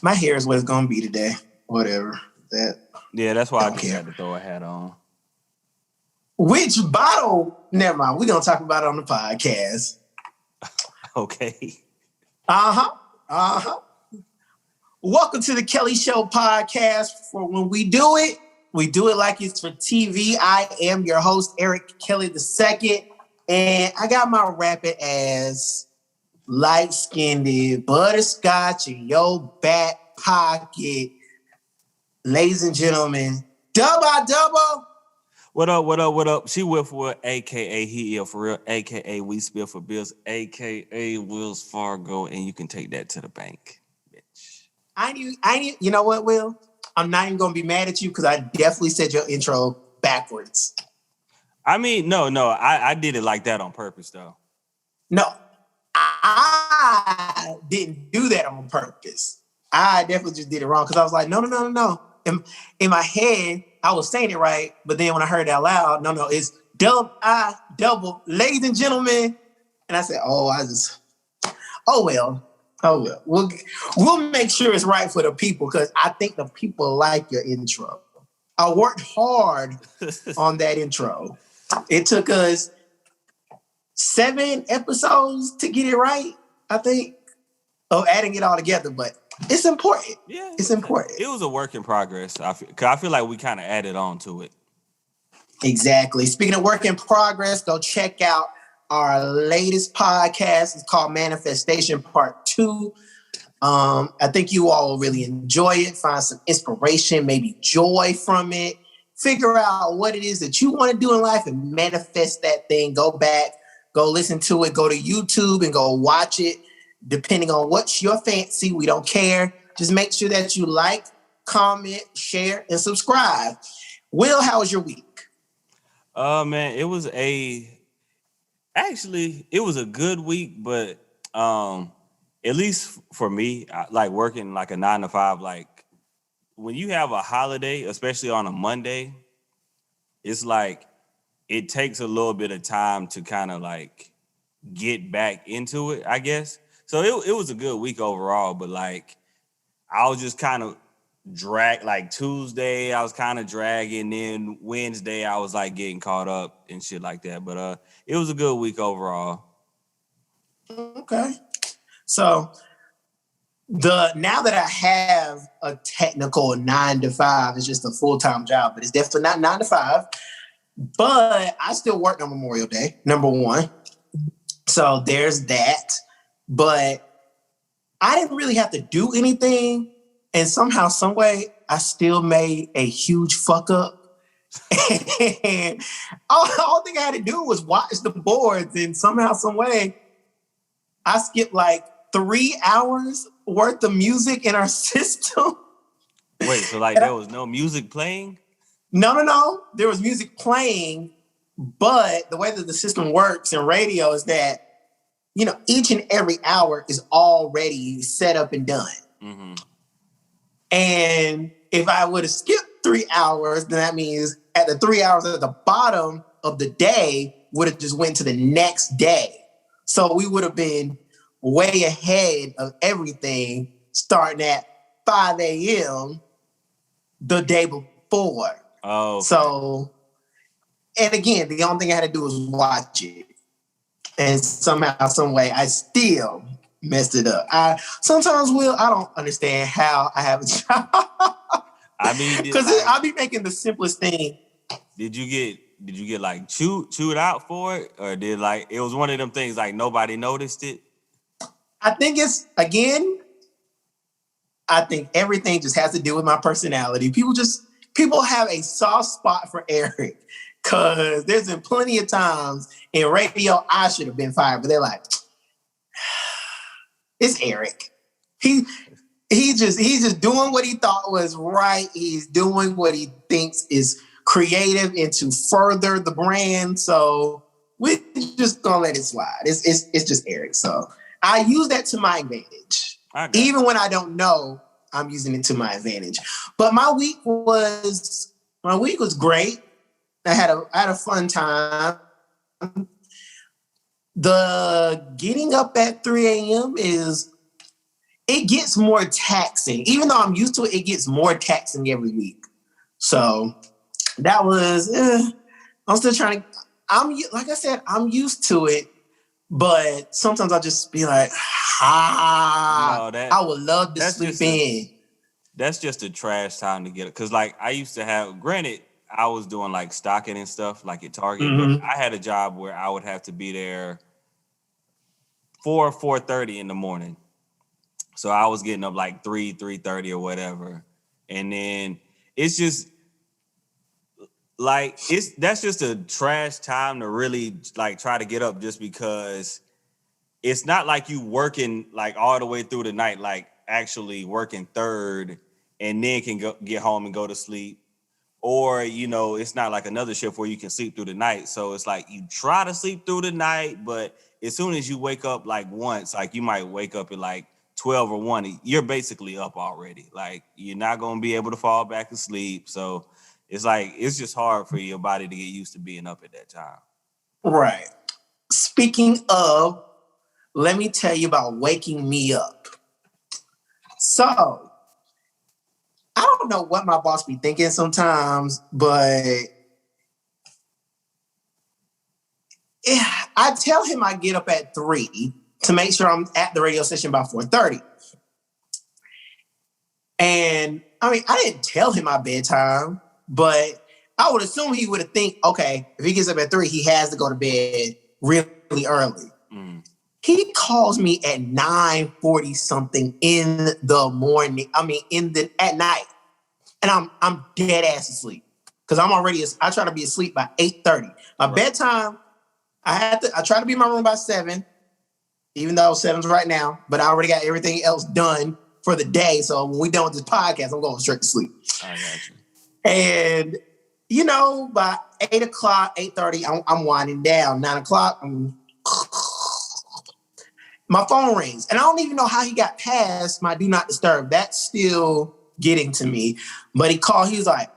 My hair is what it's gonna be today. Whatever. Yeah, that's why I just had to throw a hat on. Which bottle? Never mind. We're gonna talk about it on the podcast. Okay. Welcome to the Kelley Show podcast. For when we do it like it's for TV. I am your host, Eric Kelley II, and I got my rapid ass, light-skinned, butterscotch in your back pocket. Ladies and gentlemen, double. What up? She will for aka he ill for real, aka we spill for bills, aka Wills Fargo, and you can take that to the bank, bitch. I knew. You know what, Will? I'm not even gonna be mad at you because I definitely said your intro backwards. I mean, no, I did it like that on purpose, though. No, I didn't do that on purpose. I definitely just did it wrong because I was like, no. In my head, I was saying it right, but then when I heard it out loud, no, it's double, ladies and gentlemen. And I said, oh well. We'll make sure it's right for the people because I think the people like your intro. I worked hard on that intro. It took us 7 episodes to get it right, I think, of adding it all together, but it's important. Yeah, it's important. It was a work in progress. I feel like we kind of added on to it. Exactly. Speaking of work in progress, go check out our latest podcast. It's called Manifestation Part 2. I think you all will really enjoy it. Find some inspiration, maybe joy from it. Figure out what it is that you want to do in life and manifest that thing. Go back, go listen to it, go to YouTube and go watch it. Depending on what's your fancy, we don't care. Just make sure that you like, comment, share, and subscribe. Will, how was your week? Man, it was a good week, but at least for me, like working like a 9 to 5, like when you have a holiday, especially on a Monday, it's like it takes a little bit of time to kind of like get back into it, I guess. So it was a good week overall, but like I was just kind of like Tuesday, I was kind of dragging. Then Wednesday, I was like getting caught up and shit like that. But it was a good week overall. Okay. So now that I have a technical 9 to 5, it's just a full-time job, but it's definitely not 9 to 5. But I still work on Memorial Day, number one. So there's that. But I didn't really have to do anything. And somehow, some way, I still made a huge fuck up. And all thing I had to do was watch the boards. And somehow, some way, I skipped like 3 hours worth of music in our system. Wait, so like there was no music playing? No. There was music playing. But the way that the system works in radio is that, you know, each and every hour is already set up and done. Mm-hmm. And if I would have skipped 3 hours, then that means at the 3 hours at the bottom of the day would have just went to the next day. So we would have been way ahead of everything starting at 5 a.m. the day before. Oh. Okay. So, and again, the only thing I had to do was watch it. And somehow, some way, I still messed it up. Sometimes, Will, I don't understand how I have a job. I mean, because I'll be making the simplest thing. Did you get like chewed out for it, or did like it was one of them things like nobody noticed it? I think everything just has to do with my personality. People have a soft spot for Eric. Because there's been plenty of times in radio I should have been fired, but they're like, it's Eric. He's just doing what he thought was right. He's doing what he thinks is creative and to further the brand. So we're just gonna let it slide. It's just Eric. So I use that to my advantage. Even when I don't know, I'm using it to my advantage. But my week was great. I had a fun time. The getting up at 3 a.m. it gets more taxing. Even though I'm used to it, it gets more taxing every week. So that was, I'm still trying to, like I said, I'm used to it, but sometimes I'll just be like, I would love to sleep in. That's just a trash time to get it. Cause like I used to have, granted, I was doing like stocking and stuff like at Target, but I had a job where I would have to be there 4:30 in the morning. So I was getting up like 3:30 or whatever. And then it's just like that's just a trash time to really like try to get up just because it's not like you working like all the way through the night, like actually working third and then can get home and go to sleep. Or, it's not like another shift where you can sleep through the night. So it's like you try to sleep through the night, but as soon as you wake up like once, like you might wake up at like 12 or 1, you're basically up already. Like you're not going to be able to fall back asleep. So it's like, it's just hard for your body to get used to being up at that time. Right. Speaking of, let me tell you about waking me up. So I don't know what my boss be thinking sometimes, but I tell him I get up at 3 to make sure I'm at the radio station by 4:30. And I mean, I didn't tell him my bedtime, but I would assume he would have think, okay, if he gets up at 3, he has to go to bed really early. He calls me at 9:40 something in the morning. I mean, at night. And I'm dead ass asleep. Because I try to be asleep by 8:30. My bedtime, I try to be in my room by 7, even though 7's right now, but I already got everything else done for the day. So when we're done with this podcast, I'm going straight to sleep. I got you. And, by 8 o'clock, 8:30, I'm winding down. 9 o'clock, my phone rings. And I don't even know how he got past my do not disturb. That's still getting to me. But he called, he was like,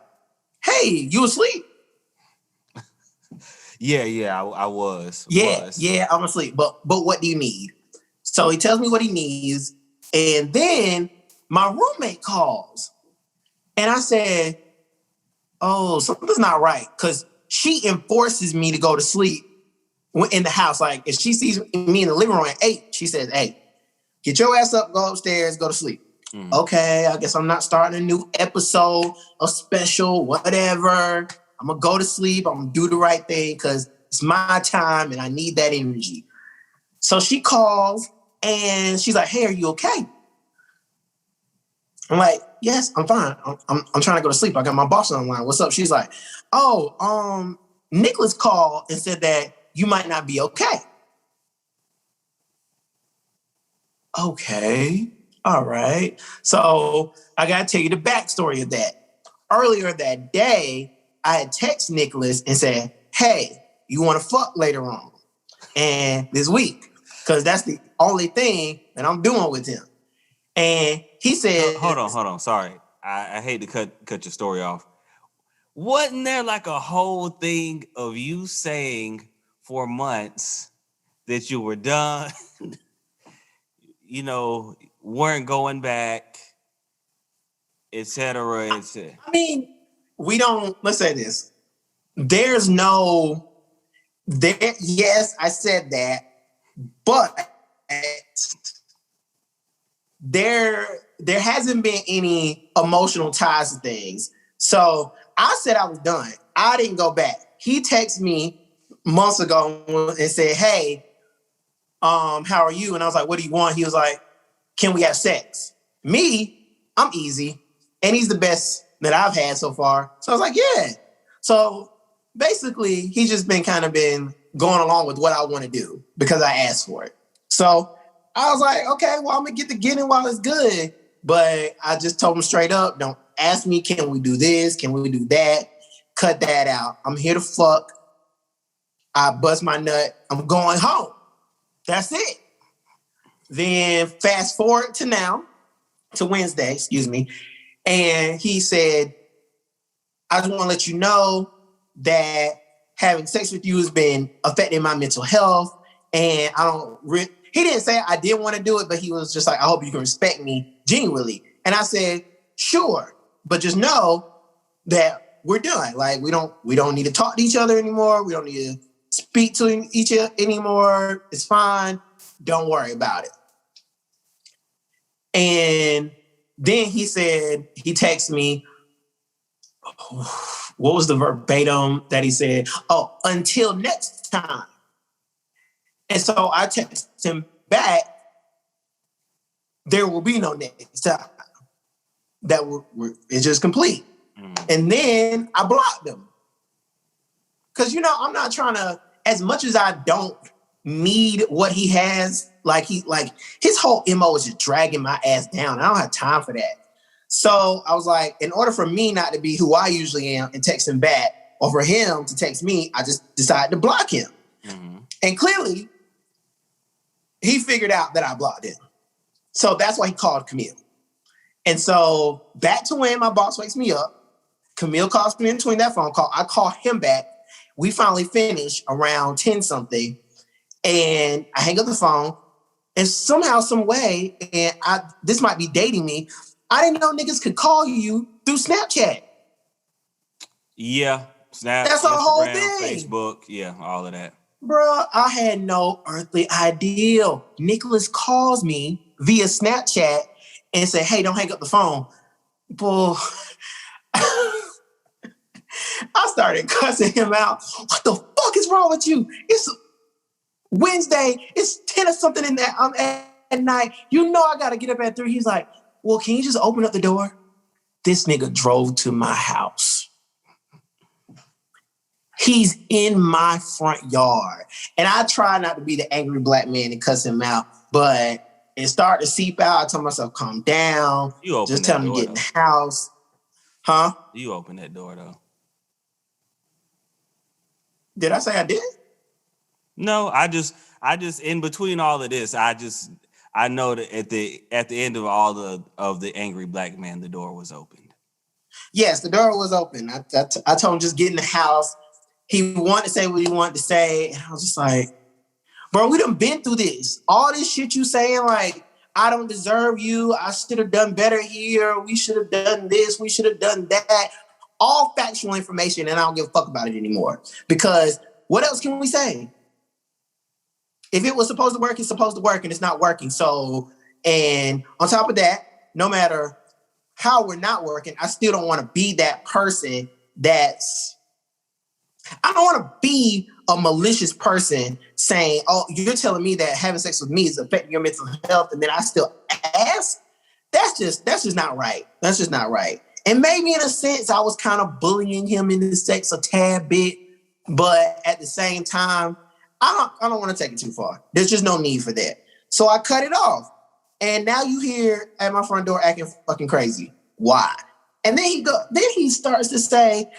hey, you asleep? Yeah, I was. Yeah, I'm asleep. But what do you need? So he tells me what he needs. And then my roommate calls. And I said, oh, something's not right. Because she enforces me to go to sleep in the house. Like, if she sees me in the living room at 8, she says, hey, get your ass up, go upstairs, go to sleep. Okay, I guess I'm not starting a new episode, a special, whatever. I'm going to go to sleep. I'm going to do the right thing because it's my time and I need that energy. So she calls and she's like, hey, are you okay? I'm like, yes, I'm fine. I'm trying to go to sleep. I got my boss on the line. What's up? She's like, oh, Nicholas called and said that you might not be okay. Okay. All right. So I got to tell you the backstory of that. Earlier that day, I had texted Nicholas and said, hey, you want to fuck later on? And this week, because that's the only thing that I'm doing with him. And he said... Hold on. Sorry. I hate to cut your story off. Wasn't there like a whole thing of you saying for months that you were done, weren't going back, etc. I mean, let's say this. Yes, I said that, but there hasn't been any emotional ties to things. So I said I was done. I didn't go back. He texted me months ago and said, hey, how are you? And I was like, what do you want? He was like, can we have sex? Me, I'm easy. And he's the best that I've had so far. So I was like, yeah. So basically, he's just been going along with what I want to do because I asked for it. So I was like, okay, well, I'm going to get in while it's good. But I just told him straight up, don't ask me, can we do this? Can we do that? Cut that out. I'm here to fuck. I bust my nut. I'm going home. That's it. Then fast forward to now, to Wednesday, and he said, I just want to let you know that having sex with you has been affecting my mental health, and he didn't say I didn't want to do it, but he was just like, I hope you can respect me genuinely. And I said, sure, but just know that we're done. Like we don't need to talk to each other anymore. We don't need to speak to each other anymore. It's fine. Don't worry about it. And then he texted me, what was the verbatim that he said? Oh, until next time. And so I texted him back, there will be no next time. It's just complete. And then I blocked him. Because, I'm not trying to, as much as I don't need what he has, his whole MO is just dragging my ass down. I don't have time for that. So I was like, in order for me not to be who I usually am and text him back, or for him to text me, I just decided to block him. Mm-hmm. And clearly, he figured out that I blocked him. So that's why he called Camille. And so back to when my boss wakes me up, Camille calls me in between that phone call. I call him back. We finally finish around 10 something. And I hang up the phone. And somehow, some way, and this might be dating me, I didn't know niggas could call you through Snapchat. Yeah. That's a whole thing. Facebook. Yeah, all of that. Bruh, I had no earthly idea. Nicholas calls me via Snapchat and said, hey, don't hang up the phone. Boy, I started cussing him out. What the fuck is wrong with you? It's Wednesday. It's 10 or something in there at night. I got to get up at 3. He's like, well, can you just open up the door? This nigga drove to my house. He's in my front yard. And I try not to be the angry black man and cuss him out, but it started to seep out. I told myself, calm down. Just tell him to get in the house. Huh? You open that door, though. Did I say I did? No, I just in between all of this, I know that at the end of all of the angry black man, the door was opened. Yes, the door was open. I told him just get in the house. He wanted to say what he wanted to say. And I was just like, bro, we done been through this. All this shit you saying, like, I don't deserve you. I should have done better here. We should have done this. We should have done that. All factual information, and I don't give a fuck about it anymore. Because what else can we say? If it was supposed to work, it's supposed to work, and it's not working. So, and on top of that, no matter how we're not working, I still don't want to be that person I don't want to be a malicious person saying, oh, you're telling me that having sex with me is affecting your mental health, and then I still ask? That's just not right. That's just not right. And maybe in a sense, I was kind of bullying him into sex a tad bit, but at the same time, I don't want to take it too far. There's just no need for that. So I cut it off. And now you here at my front door acting fucking crazy. Why? And then he starts to say,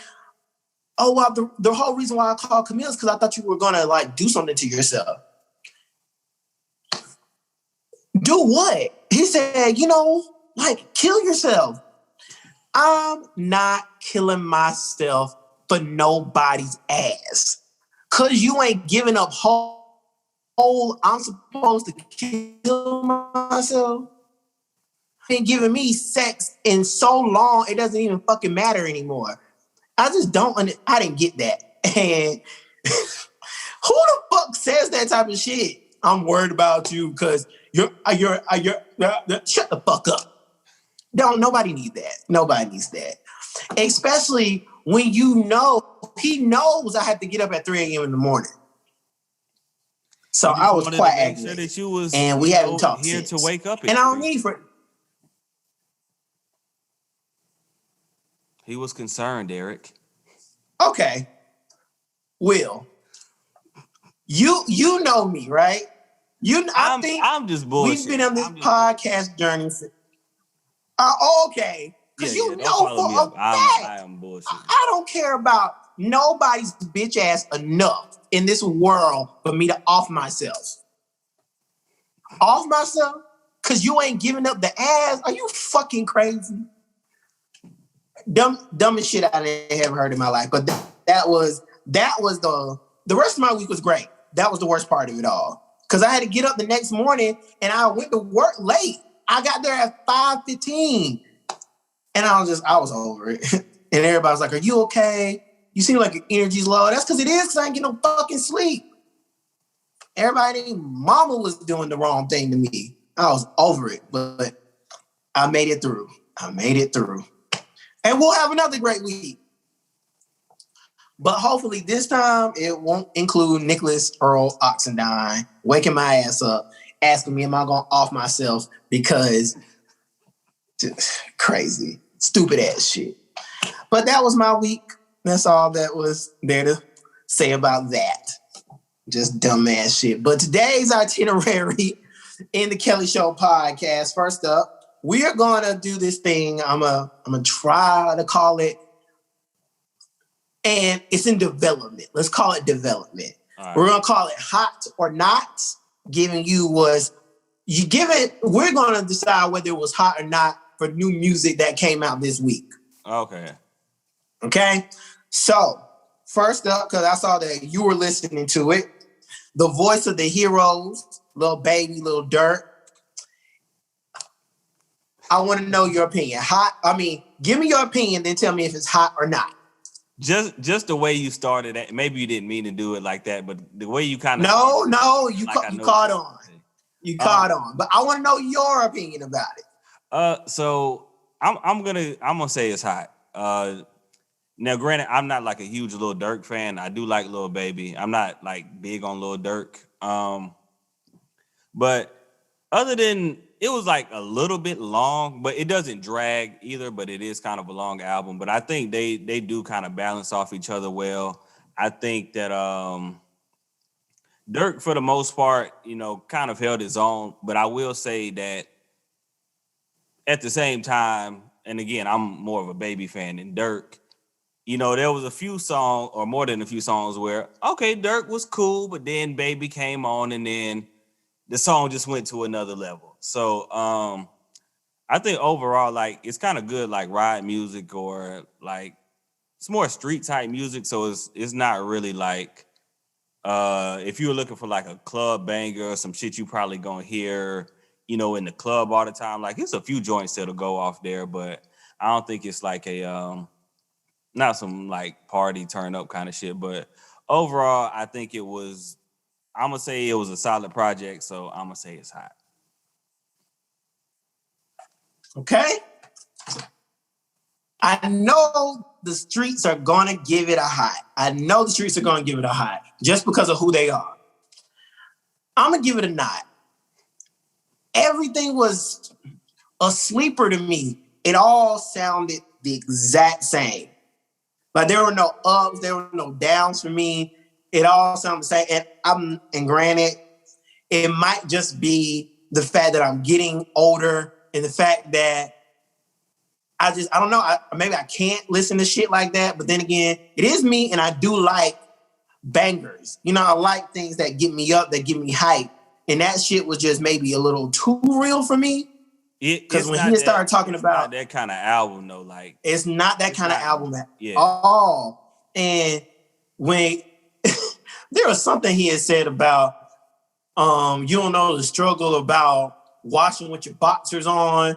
oh, well, the whole reason why I called Camille is because I thought you were going to do something to yourself. Do what? He said, kill yourself. I'm not killing myself for nobody's ass. Because you ain't giving up whole, I'm supposed to kill myself. Been giving me sex in so long, it doesn't even fucking matter anymore. I didn't get that. And who the fuck says that type of shit? I'm worried about you because you're shut the fuck up. Nobody needs that. Nobody needs that. Especially when he knows I have to get up at 3 a.m. in the morning. So I was quite angry. That you was, and we haven't talked here since. To wake up. And I don't need for. He was concerned, Eric. Okay. Will. You know me, right? I'm just bullshit. We've been on this podcast journey. Okay. Because for a fact, I am bullshit. I don't care about nobody's bitch ass enough in this world for me to off myself. Off myself? Because you ain't giving up the ass? Are you fucking crazy? Dumbest shit I ever heard in my life. But that was the rest of my week was great. That was the worst part of it all. because I had to get up the next morning and I went to work late. I got there at 5:15 and I was over it. And everybody was like, "Are you okay? You seem like your energy's low." That's because it is, because I ain't get no fucking sleep. Everybody, mama was doing the wrong thing to me. I was over it, but I made it through. And we'll have another great week. But hopefully this time it won't include Nicholas Earl Oxendine waking my ass up, asking me, am I going to off myself? Because just crazy, stupid ass shit. But that was my week. That's all that was there to say about that. Just dumbass shit. But today's itinerary in the Kelley Show podcast. First up, we are going to do this thing. I'm gonna try to call it, and it's in development. Let's call it development. Right. We're going to call it hot or not. Giving you was, you give it, we're going to decide whether it was hot or not for new music that came out this week. Okay. So first up, because I saw that you were listening to it, the voice of the heroes, Lil Baby Lil Durk. I want to know your opinion. Give me your opinion, then tell me if it's hot or not. Just the way you started it, maybe you didn't mean to do it like that, but the way you kind of you caught on. You caught on. But I want to know your opinion about it. So I'm gonna say it's hot. Now, granted, I'm not like a huge Lil Durk fan. I do like Lil Baby. I'm not like big on Lil Durk. But other than, it was like a little bit long, but it doesn't drag either, but it is kind of a long album. But I think they do kind of balance off each other well. I think that Durk, for the most part, kind of held his own. But I will say that at the same time, and again, I'm more of a Baby fan than Durk. There was a few songs, or more than a few songs, where, okay, Durk was cool, but then Baby came on, and then the song just went to another level. So I think overall, like, it's kind of good, like ride music, or like it's more street type music. So it's not really like if you're looking for like a club banger or some shit you probably gonna hear, in the club all the time. Like, it's a few joints that'll go off there, but I don't think it's like a not some like party turn up kind of shit. But overall, I think I'm gonna say it was a solid project, so I'm gonna say it's hot. Okay. I know the streets are gonna give it a hot. Just because of who they are. I'm gonna give it a nod. Everything was a sleeper to me. It all sounded the exact same. Like, there were no ups, there were no downs for me. It all sounded the same. And granted, it might just be the fact that I'm getting older, and the fact that I don't know, maybe I can't listen to shit like that. But then again, it is me, and I do like bangers. I like things that get me up, that get me hype. And that shit was just maybe a little too real for me. Because when he started talking about that kind of album, though, like, it's not that kind of album at all. And when there was something he had said about you don't know the struggle about watching with your boxers on.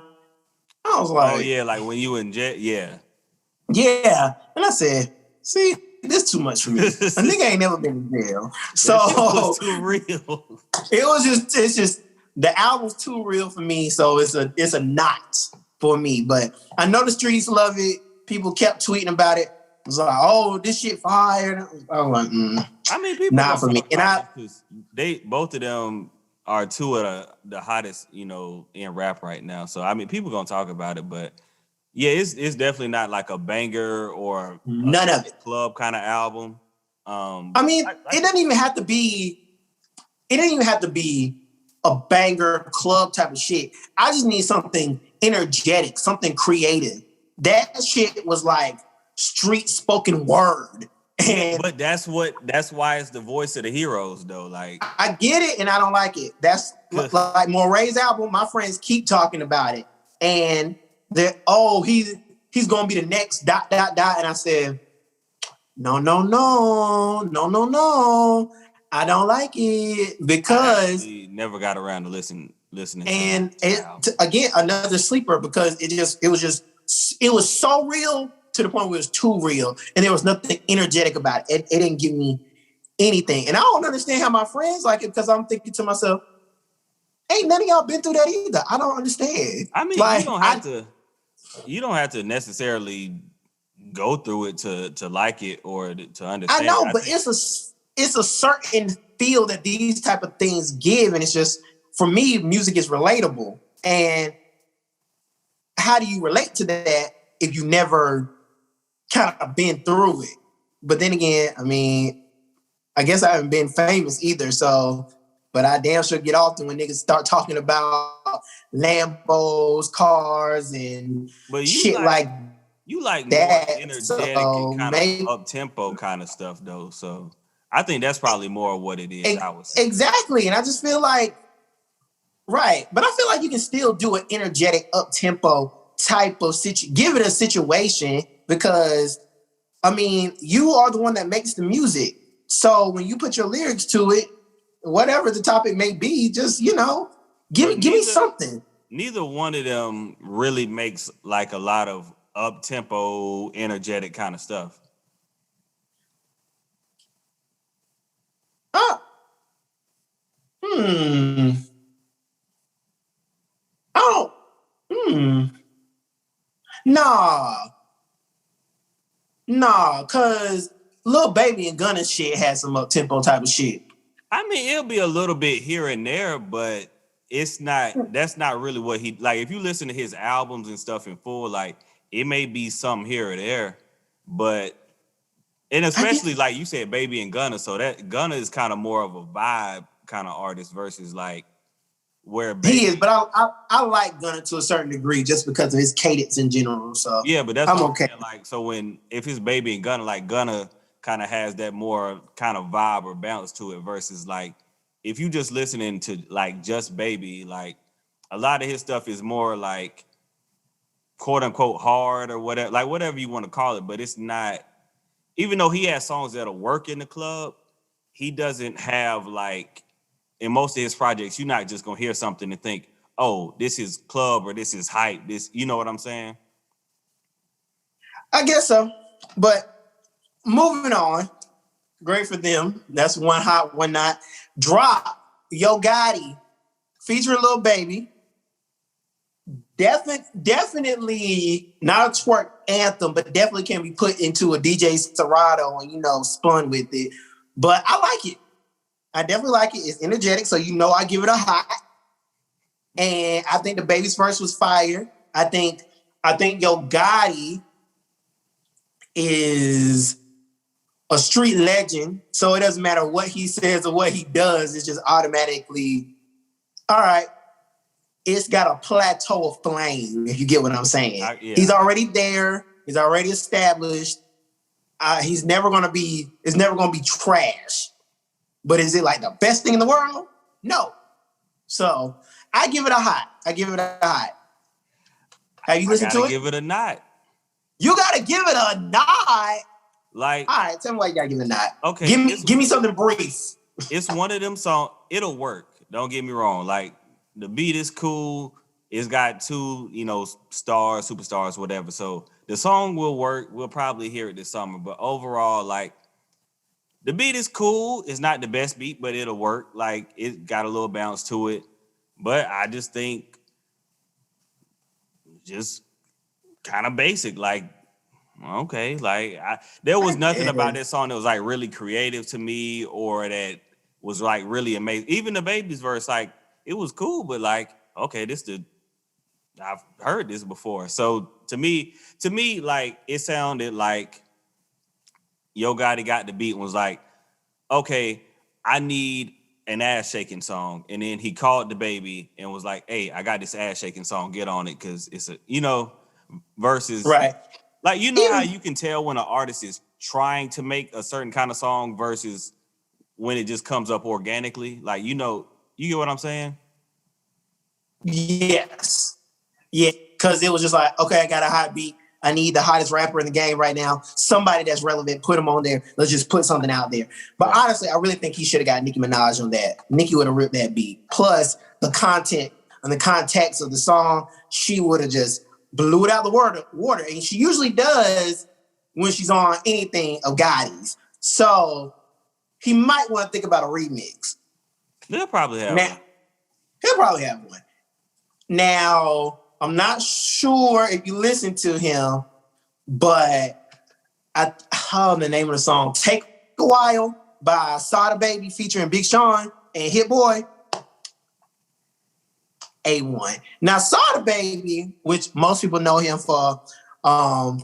I was like, oh yeah, like when you in jail, yeah. And I said, see, this too much for me. A nigga ain't never been in jail, so it was too real. It's just the album's too real for me, so it's a not for me. But I know the streets love it. People kept tweeting about it. It was like, oh, this shit fire. I was like, I mean, people not for me. And both of them are two of the hottest, in rap right now. So I mean, people gonna talk about it, but yeah, it's definitely not like a banger or none of it club kind of album. It doesn't even have to be. It didn't even have to be a banger club type of shit. I just need something energetic, something creative. That shit was like street spoken word. But that's why it's the voice of the heroes, though. Like, I get it, and I don't like it. That's like Moray's album. My friends keep talking about it, and they're, he's gonna be the next ... And I said, no. I don't like it because never got around to listening. And again, another sleeper because it was so real to the point where it was too real, and there was nothing energetic about it. It didn't give me anything, and I don't understand how my friends like it because I'm thinking to myself, ain't none of y'all been through that either. I don't understand. I mean, like, you don't have to necessarily go through it to like it or to understand. I know, but it's a certain feel that these type of things give, and it's just. For me, music is relatable. And how do you relate to that if you never kind of been through it? But then again, I mean, I guess I haven't been famous either. So, but I damn sure get often when niggas start talking about Lambos, cars, and shit like you like that. More energetic and kind of up-tempo kind of stuff, though. So I think that's probably more of what it is, I would say. Exactly. And I just feel like, right. But I feel like you can still do an energetic up-tempo type of give it a situation because, I mean, you are the one that makes the music. So when you put your lyrics to it, whatever the topic may be, just, give me something. Neither one of them really makes like a lot of up-tempo, energetic kind of stuff. Nah, cause Lil Baby and Gunna shit has some up tempo type of shit. I mean, it'll be a little bit here and there, but that's not really what he like. If you listen to his albums and stuff in full, like it may be some here or there, and especially like you said, Baby and Gunna, so that Gunna is kind of more of a vibe kind of artist versus like where Baby he is, but I like Gunna to a certain degree just because of his cadence in general. So yeah, but that's I'm okay. Like so if it's Baby and Gunna, like Gunna kind of has that more kind of vibe or balance to it versus like if you just listening to like just Baby, like a lot of his stuff is more like quote unquote hard or whatever, like whatever you want to call it, but it's not. Even though he has songs that'll work in the club, he doesn't have like in most of his projects, you're not just gonna hear something and think, oh, this is club or this is hype. This, you know what I'm saying? I guess so. But moving on, great for them. That's one hot, one not. Drop, Yo Gotti, featuring Lil Baby. Definitely not a twerk anthem, but definitely can be put into a DJ Serato and, spun with it. But I like it. I definitely like it. It's energetic, so I give it a hot. And I think DaBaby's verse was fire. I think Yo Gotti is a street legend, so it doesn't matter what he says or what he does. It's just automatically, all right, it's got a plateau of flame, if you get what I'm saying. Yeah. He's already there. He's already established. It's never going to be trash. But is it like the best thing in the world? No. So I give it a hot. Have you listened to it? Give it a nod. You got to give it a nod. Like, all right, tell me why you got to give it a nod. Okay. Give me something brief. It's one of them songs. It'll work. Don't get me wrong. Like, the beat is cool. It's got two, stars, superstars, whatever. So the song will work. We'll probably hear it this summer. But overall, like, the beat is cool. It's not the best beat, but it'll work. Like, it got a little bounce to it. But I just think just kind of basic. Like, okay. Like, there was nothing about this song that was, like, really creative to me or that was, like, really amazing. Even DaBaby's verse, like, it was cool, but like, okay, I've heard this before. So to me, like it sounded like Yo Gotti got the beat and was like, okay, I need an ass shaking song. And then he called DaBaby and was like, hey, I got this ass shaking song, get on it. Cause it's versus right. Like, how you can tell when an artist is trying to make a certain kind of song versus when it just comes up organically. Like, you get what I'm saying? Yes. Yeah, because it was just like, okay, I got a hot beat. I need the hottest rapper in the game right now. Somebody that's relevant, put him on there. Let's just put something out there. But honestly, I really think he should have got Nicki Minaj on that. Nicki would have ripped that beat. Plus, the content and the context of the song, she would have just blew it out the water. And she usually does when she's on anything of Gotti's. So he might want to think about a remix. He'll probably have one. He'll probably have one. Now, I'm not sure if you listen to him, but the name of the song, Take a While by DaBaby featuring Big Sean and Hit Boy. A1. Now, DaBaby, which most people know him for, whole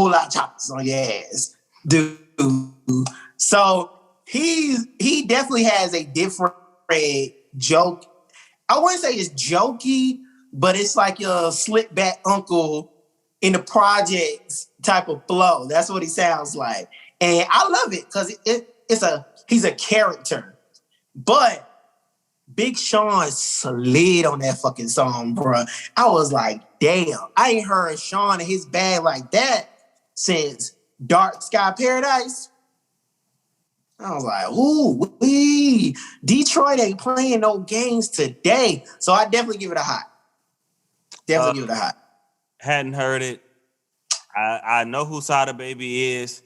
lot of choppers on your ass, dude. So he definitely has a different joke. I wouldn't say it's jokey, but it's like your slick back uncle in the projects type of flow. That's what he sounds like. And I love it because he's a character. But Big Sean slid on that fucking song, bro. I was like, damn, I ain't heard Sean in his bag like that since Dark Sky Paradise. I was like, ooh, wee. Detroit ain't playing no games today. So I definitely give it a hot. Definitely give it a hot. Hadn't heard it. I know who DaBaby is.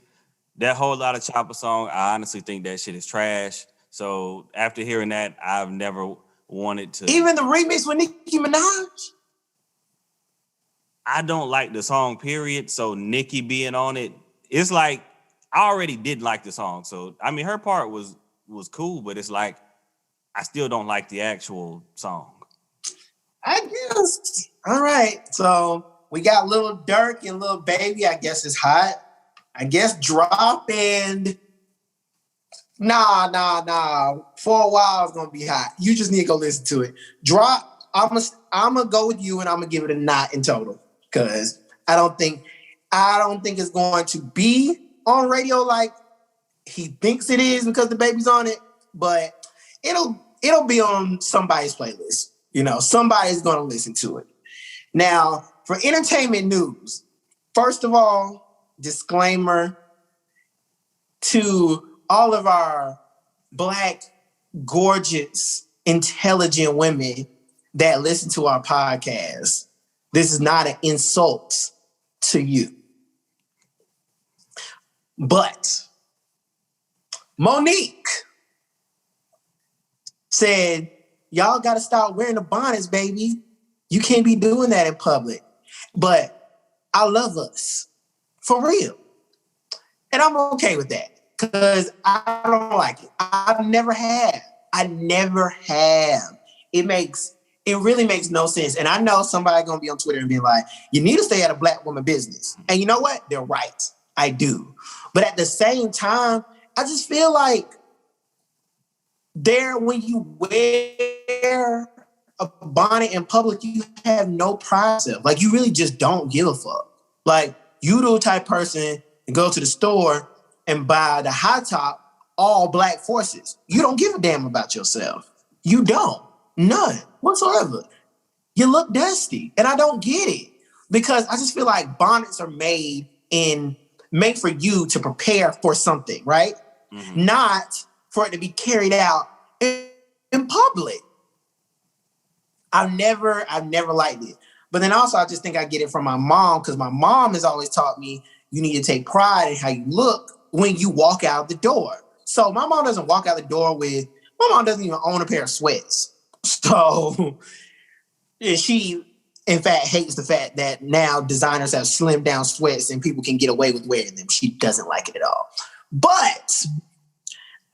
That whole lot of chopper song, I honestly think that shit is trash. So after hearing that, I've never wanted to. Even the remix with Nicki Minaj? I don't like the song, period. So Nicki being on it, it's like, I already did like the song. So, I mean, her part was cool, but it's like, I still don't like the actual song. I guess. All right. So we got Lil Durk and Lil Baby. I guess it's hot. I guess Drop and nah. For a while it's gonna be hot. You just need to go listen to it. Drop. I'm gonna go with you and I'm gonna give it a knot in total because I don't think it's going to be on radio like he thinks it is because DaBaby's on it, but it'll be on somebody's playlist. You know, somebody's gonna listen to it. Now, for entertainment news, first of all, disclaimer to all of our Black, gorgeous, intelligent women that listen to our podcast. This is not an insult to you. But Monique said, y'all got to start wearing the bonnets, baby. You can't be doing that in public. But I love us. For real. And I'm okay with that. Because I don't like it. I never have. It really makes no sense. And I know somebody going to be on Twitter and be like, you need to stay out of Black woman business. And you know what? They're right. I do. But at the same time, I just feel like when you wear a bonnet in public, you have no pride. Like, you really just don't give a fuck. Like, you the type person to go to the store and buy the high top, all Black forces. You don't give a damn about yourself. You don't. None whatsoever. You look dusty. And I don't get it. Because I just feel like bonnets are made for you to prepare for something, right? Mm-hmm. Not for it to be carried out in public. I've never liked it. But then also I just think I get it from my mom because my mom has always taught me you need to take pride in how you look when you walk out the door. So my mom doesn't walk out the door my mom doesn't even own a pair of sweats. So she, in fact, hates the fact that now designers have slimmed down sweats and people can get away with wearing them. She doesn't like it at all. But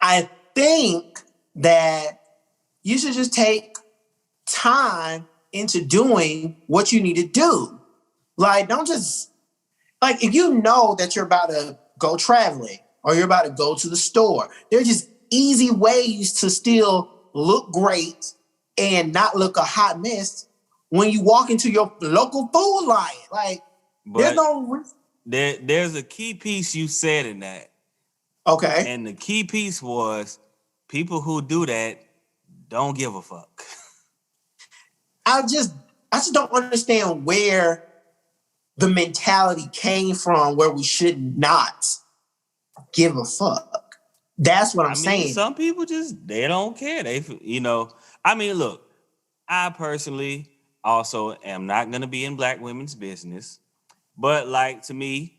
I think that you should just take time into doing what you need to do. Like, don't just, like, if you know that you're about to go traveling or you're about to go to the store, there are just easy ways to still look great and not look a hot mess when you walk into your local food line. Like, there's no... There's a key piece you said in that. Okay. And the key piece was people who do that don't give a fuck. I just don't understand where the mentality came from where we should not give a fuck. That's what I'm saying. Some people they don't care. Look, I personally also am not gonna be in black women's business, but like to me,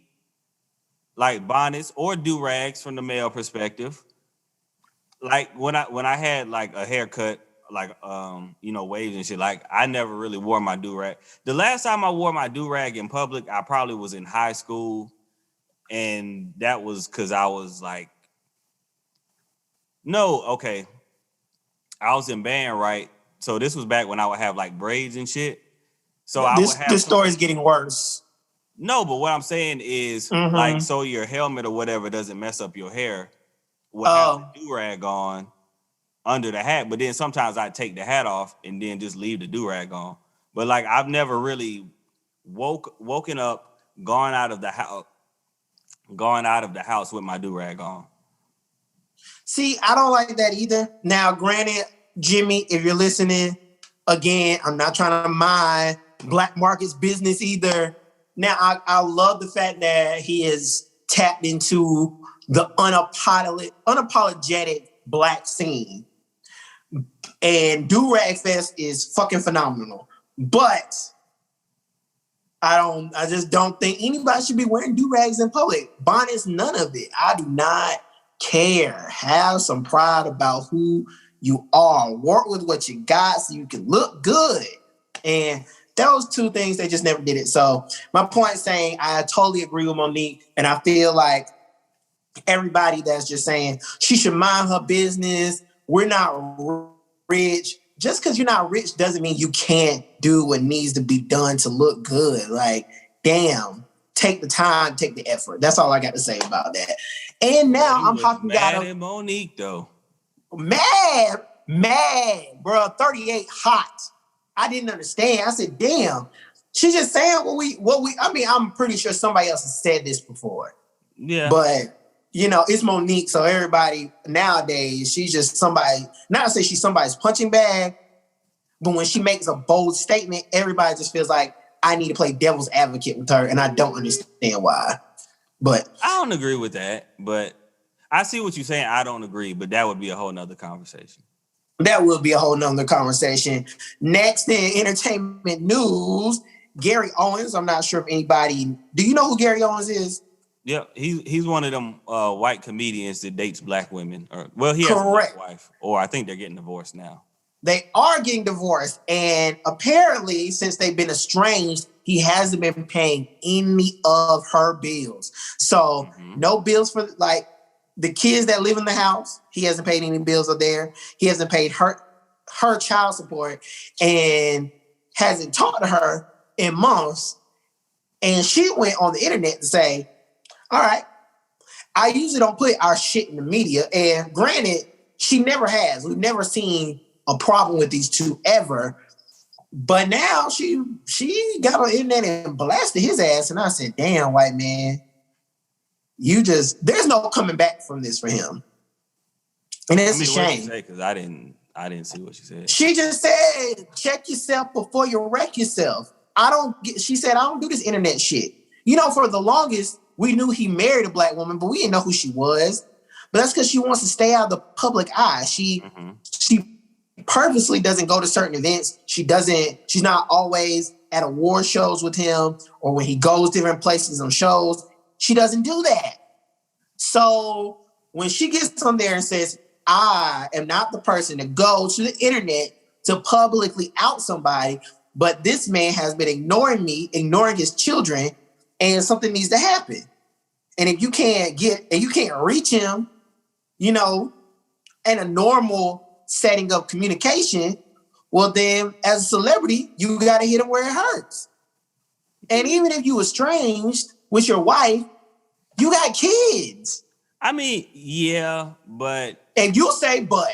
like bonnets or do-rags from the male perspective, like when I had like a haircut, like waves and shit, like I never really wore my do-rag. The last time I wore my do-rag in public, I probably was in high school, and that was because I was like, I was in band, right? So this was back when I would have like braids and shit. So I would have this story's getting worse. No, but what I'm saying is like, so your helmet or whatever doesn't mess up your hair. We'll have the do-rag on under the hat, but then sometimes I take the hat off and then just leave the do-rag on. But like I've never really woken up, gone out of the house with my do-rag on. See, I don't like that either. Now, granted, Jimmy, if you're listening, again, I'm not trying to mind black markets business either. Now, I love the fact that he has tapped into the unapologetic black scene. And Do-Rag Fest is fucking phenomenal. But I just don't think anybody should be wearing do-rags in public. Bonnets, none of it. I do not care. Have some pride about who you are. Work with what you got so you can look good. And those two things, they just never did it. So my point saying, I totally agree with Monique. And I feel like everybody that's just saying she should mind her business. We're not rich. Just because you're not rich doesn't mean you can't do what needs to be done to look good. Like, damn, take the time, take the effort. That's all I got to say about that. And now I'm talking about Monique though. Mad, bro. 38 hot. I didn't understand. I said, damn. She's just saying what we. I mean, I'm pretty sure somebody else has said this before. Yeah. But it's Monique, so everybody nowadays, she's just somebody, not to say she's somebody's punching bag, but when she makes a bold statement, everybody just feels like I need to play devil's advocate with her, and I don't understand why. But I don't agree with that, but I see what you're saying. I don't agree, but that would be a whole nother conversation. That will be a whole nother conversation. Next in entertainment news, Gary Owens. I'm not sure if anybody, do you know who Gary Owens is? Yeah, he's one of them white comedians that dates black women. He has a black wife, or I think they're getting divorced now. They are getting divorced, and apparently, since they've been estranged, he hasn't been paying any of her bills. So no bills for like the kids that live in the house. He hasn't paid any bills up there. He hasn't paid her child support, and hasn't talked to her in months. And she went on the internet to say, all right, I usually don't put our shit in the media. And granted, she never has. We've never seen a problem with these two ever. But now she got on the internet and blasted his ass. And I said, damn, white man, there's no coming back from this for him. And it's a shame. Because I didn't see what she said. She just said, check yourself before you wreck yourself. She said, I don't do this internet shit. For the longest, we knew he married a black woman, but we didn't know who she was. But that's because she wants to stay out of the public eye. She purposely doesn't go to certain events. She's not always at award shows with him, or when he goes different places on shows. She doesn't do that. So when she gets on there and says, I am not the person to go to the internet to publicly out somebody, but this man has been ignoring me, ignoring his children, and something needs to happen. And if you can't reach him, in a normal setting of communication, well then as a celebrity, you got to hit him where it hurts. And even if you estranged with your wife, you got kids. I mean, yeah, but... And you say, but.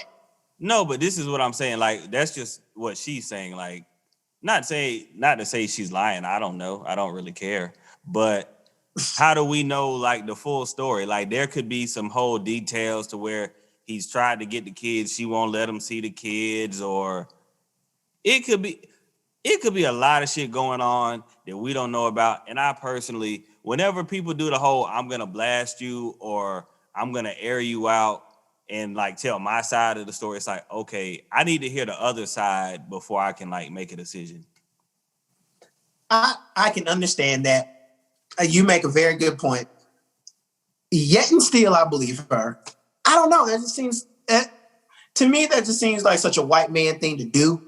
No, but this is what I'm saying. Like, that's just what she's saying. Like, not to say she's lying. I don't know. I don't really care. But how do we know, like, the full story? Like, there could be some whole details to where he's tried to get the kids. She won't let him see the kids, or it could be... it could be a lot of shit going on that we don't know about. And I personally, whenever people do the whole I'm gonna blast you or I'm gonna air you out and like tell my side of the story, it's like, okay, I need to hear the other side before I can like make a decision. I can understand that. You make a very good point. Yet and still, I believe her. I don't know. That just seems to me that just seems like such a white man thing to do.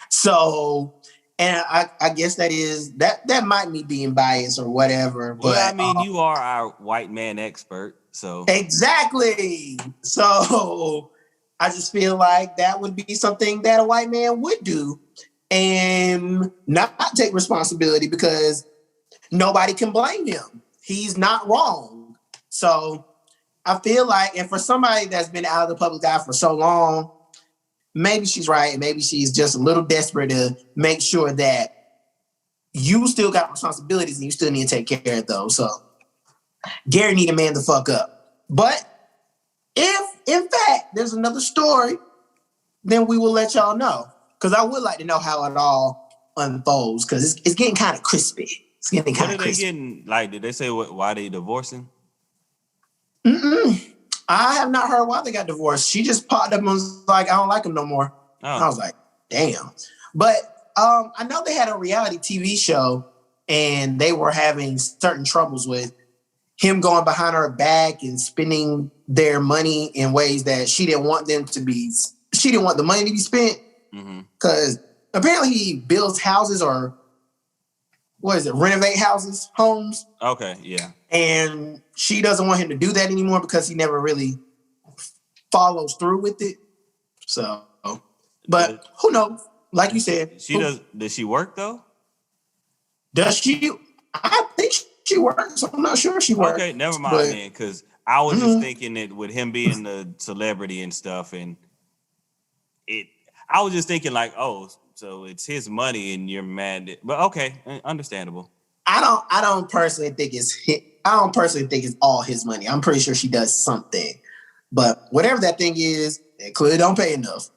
So, and I guess that might be being biased or whatever. Well, But I mean, you are our white man expert, so exactly. So I just feel like that would be something that a white man would do and not take responsibility because nobody can blame him. He's not wrong. So I feel like, and for somebody that's been out of the public eye for so long, maybe she's right. Maybe she's just a little desperate to make sure that you still got responsibilities and you still need to take care of those. So Gary need to man the fuck up. But if, in fact, there's another story, then we will let y'all know. Because I would like to know how it all unfolds because it's getting kind of crispy. It's getting kind of crispy. Getting, like, did they say why they divorcing? I have not heard why they got divorced. She just popped up and was like, I don't like him no more. Oh. I was like, damn. But I know they had a reality TV show and they were having certain troubles with him going behind her back and spending their money in ways that she didn't want them to be. She didn't want the money to be spent because apparently he builds houses or renovate houses, homes. Okay, yeah. And she doesn't want him to do that anymore because he never really follows through with it. So, but who knows? Like you said. Does she work though? Does she? I think she works. I'm not sure she works. Okay, never mind then, because I was just thinking that with him being the celebrity and stuff, and I was just thinking like, oh, so it's his money and you're mad. But okay, understandable. I don't personally think it's all his money. I'm pretty sure she does something. But whatever that thing is, it clearly don't pay enough.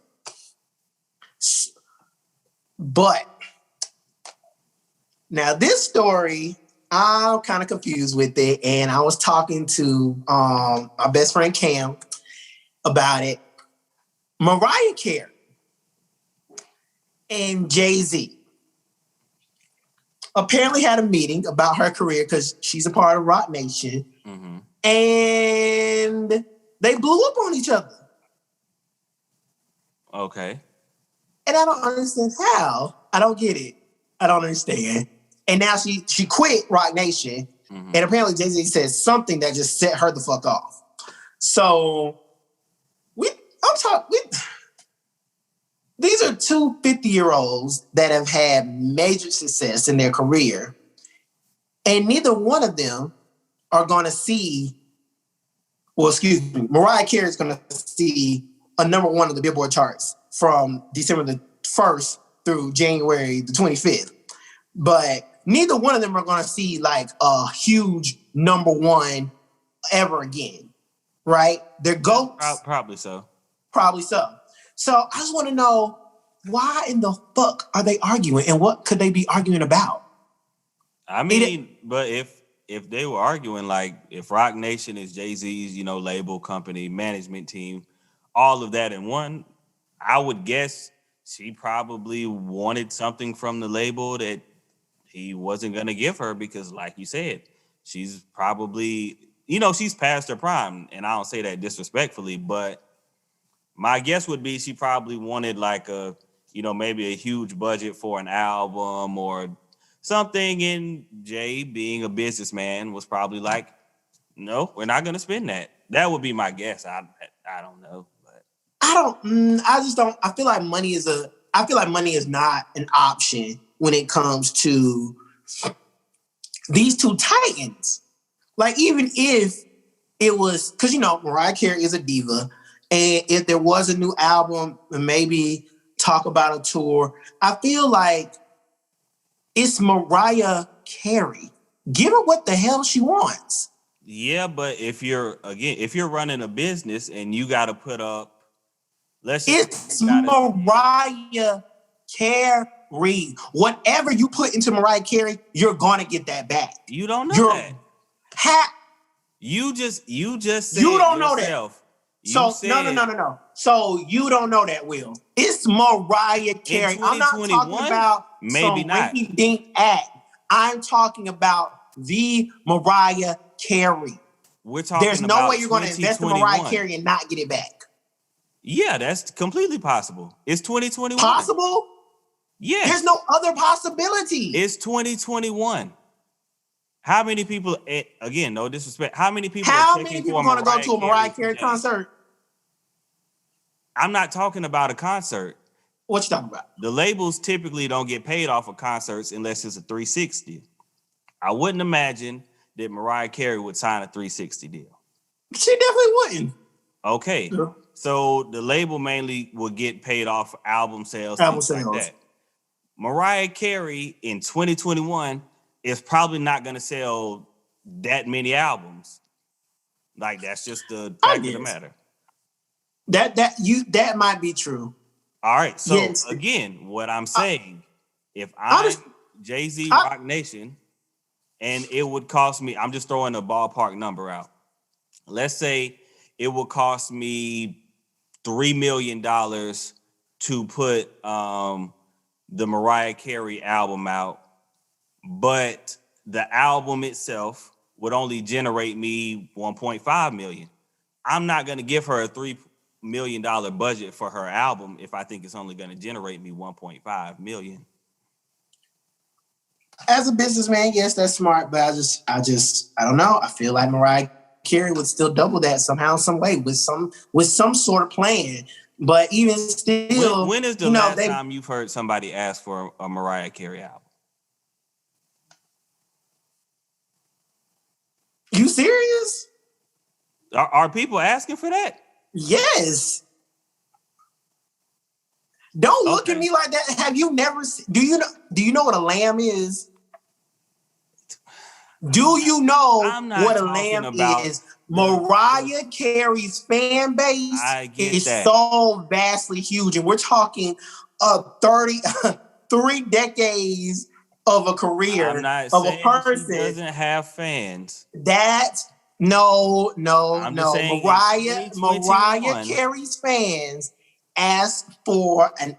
But now this story, I'm kind of confused with it. And I was talking to my best friend Cam about it. Mariah Carey and Jay-Z apparently had a meeting about her career because she's a part of Roc Nation. And they blew up on each other. Okay. And I don't understand how. I don't get it. I don't understand. And now she quit Roc Nation. And apparently Jay-Z said something that just set her the fuck off. So these are two 50-year-olds that have had major success in their career. And neither one of them are going to see, Mariah Carey is going to see a number one on the Billboard charts from December the 1st through January the 25th. But neither one of them are going to see like a huge number one ever again, right? They're GOATs. Probably so. Probably so. So I just want to know, why in the fuck are they arguing and what could they be arguing about? I mean, but if they were arguing, like if Roc Nation is Jay-Z's, label, company, management team, all of that in one, I would guess she probably wanted something from the label that he wasn't going to give her because, like you said, she's probably, she's past her prime. And I don't say that disrespectfully, but my guess would be she probably wanted like maybe a huge budget for an album or something. And Jay, being a businessman, was probably like, no, we're not going to spend that. That would be my guess. I don't know. But I feel like money is not an option when it comes to these two titans. Like, even if it was, because, Mariah Carey is a diva. And if there was a new album and maybe talk about a tour, I feel like it's Mariah Carey. Give her what the hell she wants. Yeah, but if you're running a business and you got to put up, it's Mariah Carey. Reed, whatever you put into Mariah Carey, you're gonna get that back. You don't know that. You just said you don't know that. So no. So you don't know that, Will. It's Mariah Carey. I'm not talking about maybe some not. rinky-dink act. I'm talking about the Mariah Carey. We're talking There's no way you're going to invest in Mariah Carey and not get it back. Yeah, that's completely possible. It's 2021. Possible? Yes. There's no other possibility. It's 2021. How many people, again, no disrespect, how many people are going to go to a Mariah Carey concert? I'm not talking about a concert. What you talking about? The labels typically don't get paid off of concerts unless it's a 360. I wouldn't imagine that Mariah Carey would sign a 360 deal. She definitely wouldn't. Okay. Yeah. So the label mainly would get paid off album sales. Like that. Mariah Carey in 2021 is probably not going to sell that many albums. Like, that's just the fact of the matter. That might be true. All right. So again, what I'm saying, if I'm Jay-Z Rock Nation, and it would cost me, I'm just throwing a ballpark number out. Let's say it would cost me $3 million to put the Mariah Carey album out, but the album itself would only generate me $1.5 million. I'm not going to give her a $3 million budget for her album if I think it's only going to generate me $1.5 million. As a businessman, yes, that's smart, but I don't know. I feel like Mariah Carey would still double that somehow, some way, with some sort of plan. But even still, when is the last time you've heard somebody ask for a Mariah Carey album? You serious? Are people asking for that? Yes. Don't look at me like that. Have you never? Do you know what a lamb is? Do you know what a lamb is? Mariah Carey's fan base is so vastly huge, and we're talking 3 decades of a career of a person. She doesn't have fans. No. Mariah Carey's fans ask for an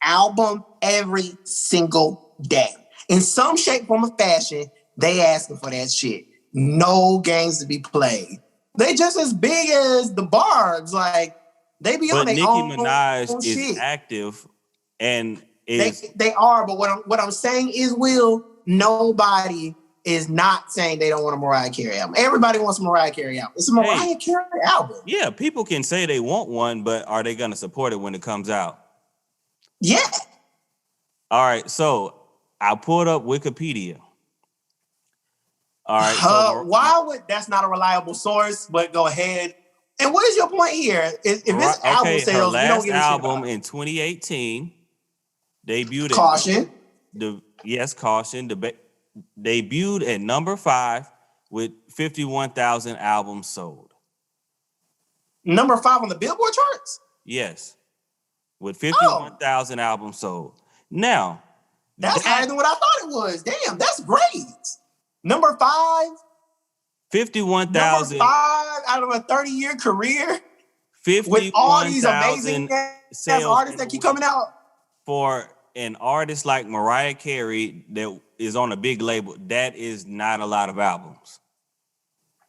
album every single day. In some shape, form, or fashion, they asking for that shit. No games to be played. They just as big as the Barbs. Like, they be on their own shit. But Nicki Minaj is active and they are, but what I'm saying is, Will, nobody is not saying they don't want a Mariah Carey album. Everybody wants a Mariah Carey album. It's a Mariah Carey album. Yeah, people can say they want one, but are they going to support it when it comes out? Yeah. All right, so I pulled up Wikipedia. All right. That's not a reliable source, but go ahead. And what is your point here? If this album sales, her last album in 2018 debuted Caution. Caution. Debuted at number 5 with 51,000 albums sold. Number 5 on the Billboard charts? Yes. With 51,000 albums sold. Now, that's higher than what I thought it was. Damn, that's great. Number 5? 51,000. Number 5 out of a 30-year career? 51,000 with all these amazing artists that keep coming out? For an artist like Mariah Carey that is on a big label, that is not a lot of albums.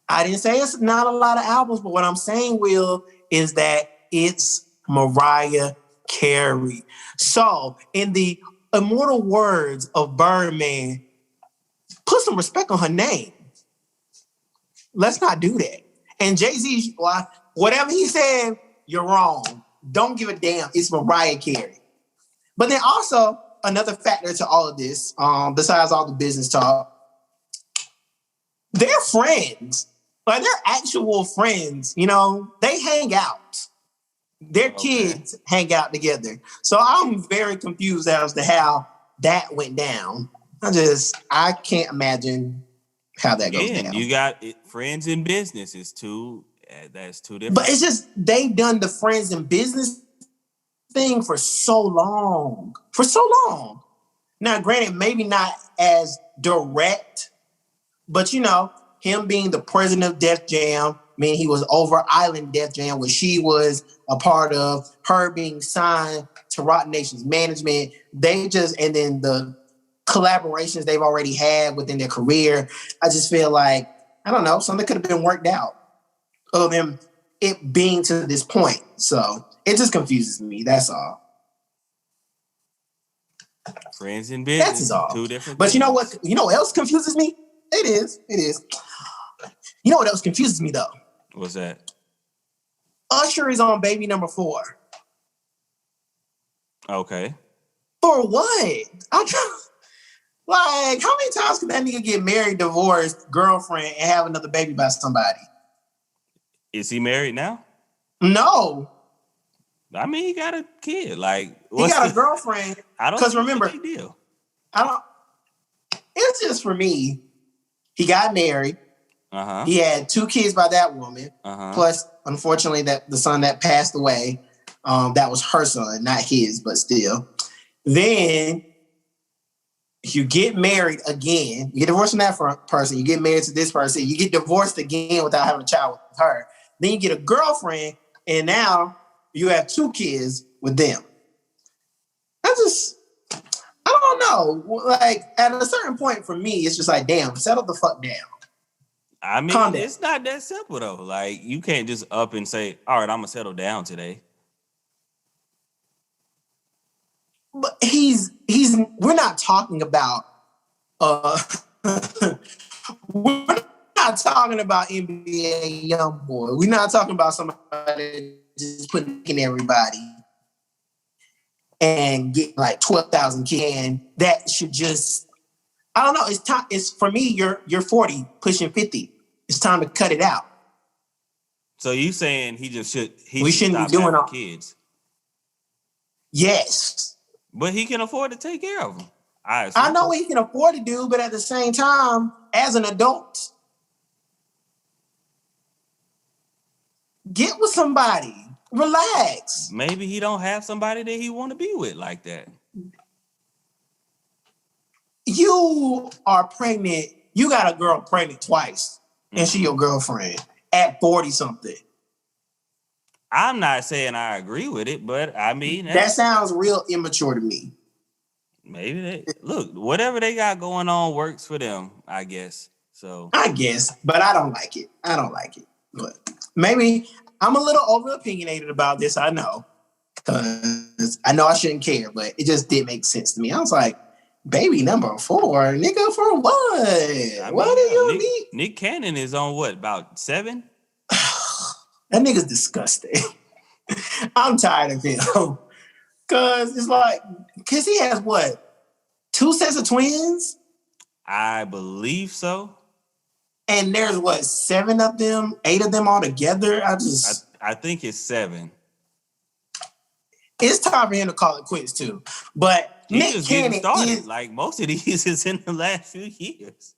I didn't say it's not a lot of albums, but what I'm saying, Will, is that it's Mariah Carey. So, in the immortal words of Birdman, put some respect on her name. Let's not do that. And Jay-Z, whatever he said, you're wrong. Don't give a damn. It's Mariah Carey. But then also, another factor to all of this, besides all the business talk, they're friends. Like, they're actual friends. You know, they hang out. Their kids hang out together. So I'm very confused as to how that went down. I can't imagine how that goes down. You got friends in business. That's two different. But it's just, they've done the friends in business thing for so long. For so long. Now, granted, maybe not as direct, but you know, him being the president of Def Jam, I mean, he was over Island Def Jam, which she was a part of, her being signed to Roc Nation's management. And then the collaborations they've already had within their career. I just feel like, I don't know, something could have been worked out of him, it being to this point. So it just confuses me. That's all. Friends in business, That's all. two different But things. you know what? You know what else confuses me? It is. You know what else confuses me though? What's that? Usher is on baby number 4. Okay. For what? Like, how many times can that nigga get married, divorced, girlfriend, and have another baby by somebody? Is he married now? No. I mean, he got a kid. Like, He got a girlfriend. I don't. Because remember, big deal. It's just for me. He got married. He had 2 kids by that woman. Plus, unfortunately, that the son that passed away, that was her son, not his, but still. Then you get married again. You get divorced from that person. You get married to this person. You get divorced again without having a child with her. Then you get a girlfriend, and now you have 2 kids with them. I don't know. Like, at a certain point for me, it's just like, damn, settle the fuck down. I mean, it's not that simple though. Like, you can't just up and say, all right, I'm gonna settle down today. But we're not talking about we're not talking about NBA YoungBoy. We're not talking about somebody just putting in everybody and get like 12,000 kids. That should just, I don't know. It's time. It's for me. You're 40, pushing 50. It's time to cut it out. So you saying we shouldn't be doing all kids? Yes, but he can afford to take care of them. I know what he can afford to do, but at the same time, as an adult, get with somebody. Relax. Maybe he don't have somebody that he want to be with like that. You are pregnant. You got a girl pregnant twice, and she your girlfriend at 40-something. I'm not saying I agree with it, but I mean... That sounds real immature to me. Maybe look, whatever they got going on works for them, I guess. So I guess, but I don't like it. But maybe I'm a little over opinionated about this. I know, because I know I shouldn't care, but it just did make sense to me. I was like, baby number 4, nigga, for what? What do you need? Nick Cannon is on what, about 7? That nigga's disgusting. I'm tired of him. Cause it's like, cause he has what? 2 sets of twins? I believe so. And there's what, 7 of them, 8 of them all together? I think it's 7. It's time for him to call it quits too. But Nick Cannon is like most of these is in the last few years.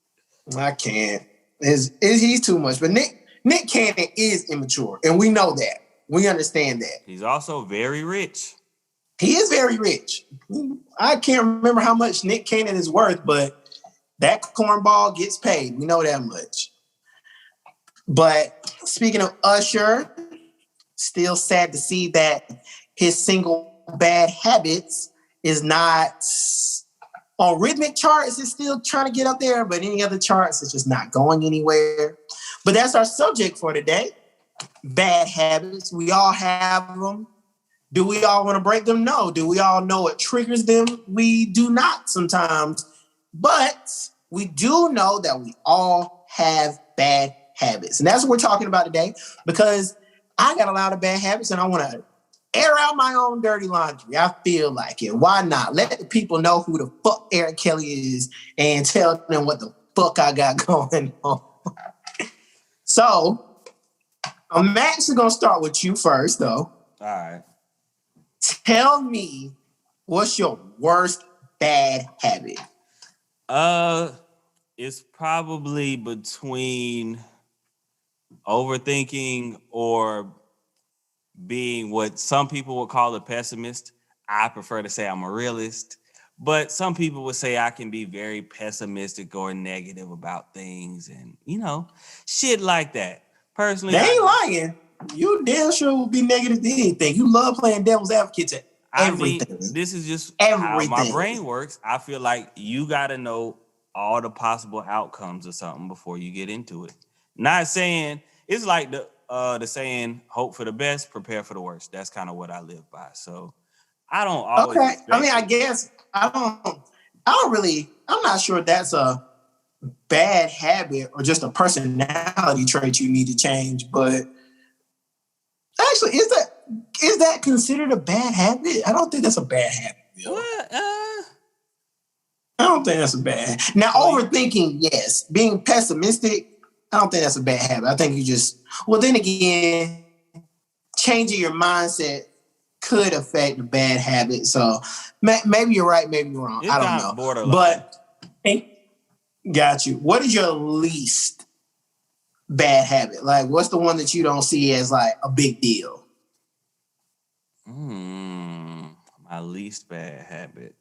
I can't. He's too much. But Nick Cannon is immature, and we know that. We understand that. He's also very rich. He is very rich. I can't remember how much Nick Cannon is worth, but that cornball gets paid. We know that much. But speaking of Usher, still sad to see that his single Bad Habits is not on rhythmic charts. It's still trying to get up there, but any other charts, it's just not going anywhere. But that's our subject for today. Bad habits. We all have them. Do we all want to break them? No. Do we all know what triggers them? We do not sometimes. But we do know that we all have bad habits. And that's what we're talking about today, because I got a lot of bad habits and I want to air out my own dirty laundry. I feel like it. Why not? Let the people know who the fuck Eric Kelley is and tell them what the fuck I got going on. So, I'm actually going to start with you first, though. All right. Tell me, what's your worst bad habit? It's probably between overthinking or being what some people would call a pessimist. I prefer to say I'm a realist. But some people would say I can be very pessimistic or negative about things and, shit like that. Personally, They ain't lying. You damn sure will be negative to anything. You love playing devil's advocate to everything. This is just everything. how my brain works. I feel like you got to know all the possible outcomes of something before you get into it. Not saying it's like the saying, hope for the best, prepare for the worst. That's kind of what I live by. So I don't always. Okay. I mean, I guess I'm not sure that's a bad habit or just a personality trait you need to change. But actually, is that considered a bad habit? I don't think that's a bad habit. What? I don't think that's a bad. Now, overthinking, yes. Being pessimistic, I don't think that's a bad habit. I think you just. Well, then again, changing your mindset could affect a bad habit. So maybe you're right, maybe you're wrong. I don't know. Borderline. But got you. What is your least bad habit? Like, what's the one that you don't see as like a big deal? My least bad habit.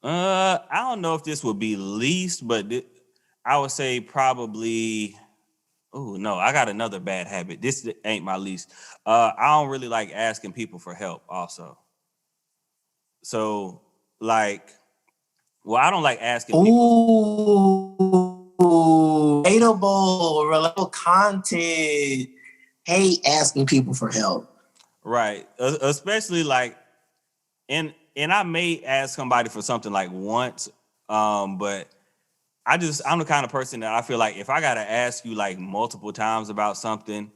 I don't know if this would be least, but I would say probably. Oh no, I got another bad habit. This ain't my least. I don't really like asking people for help. Also, so like, I don't like asking people. Relatable, relatable content. Hate asking people for help. Right, especially like, and I may ask somebody for something like once, but I'm the kind of person that I feel like if I gotta ask you like multiple times about something,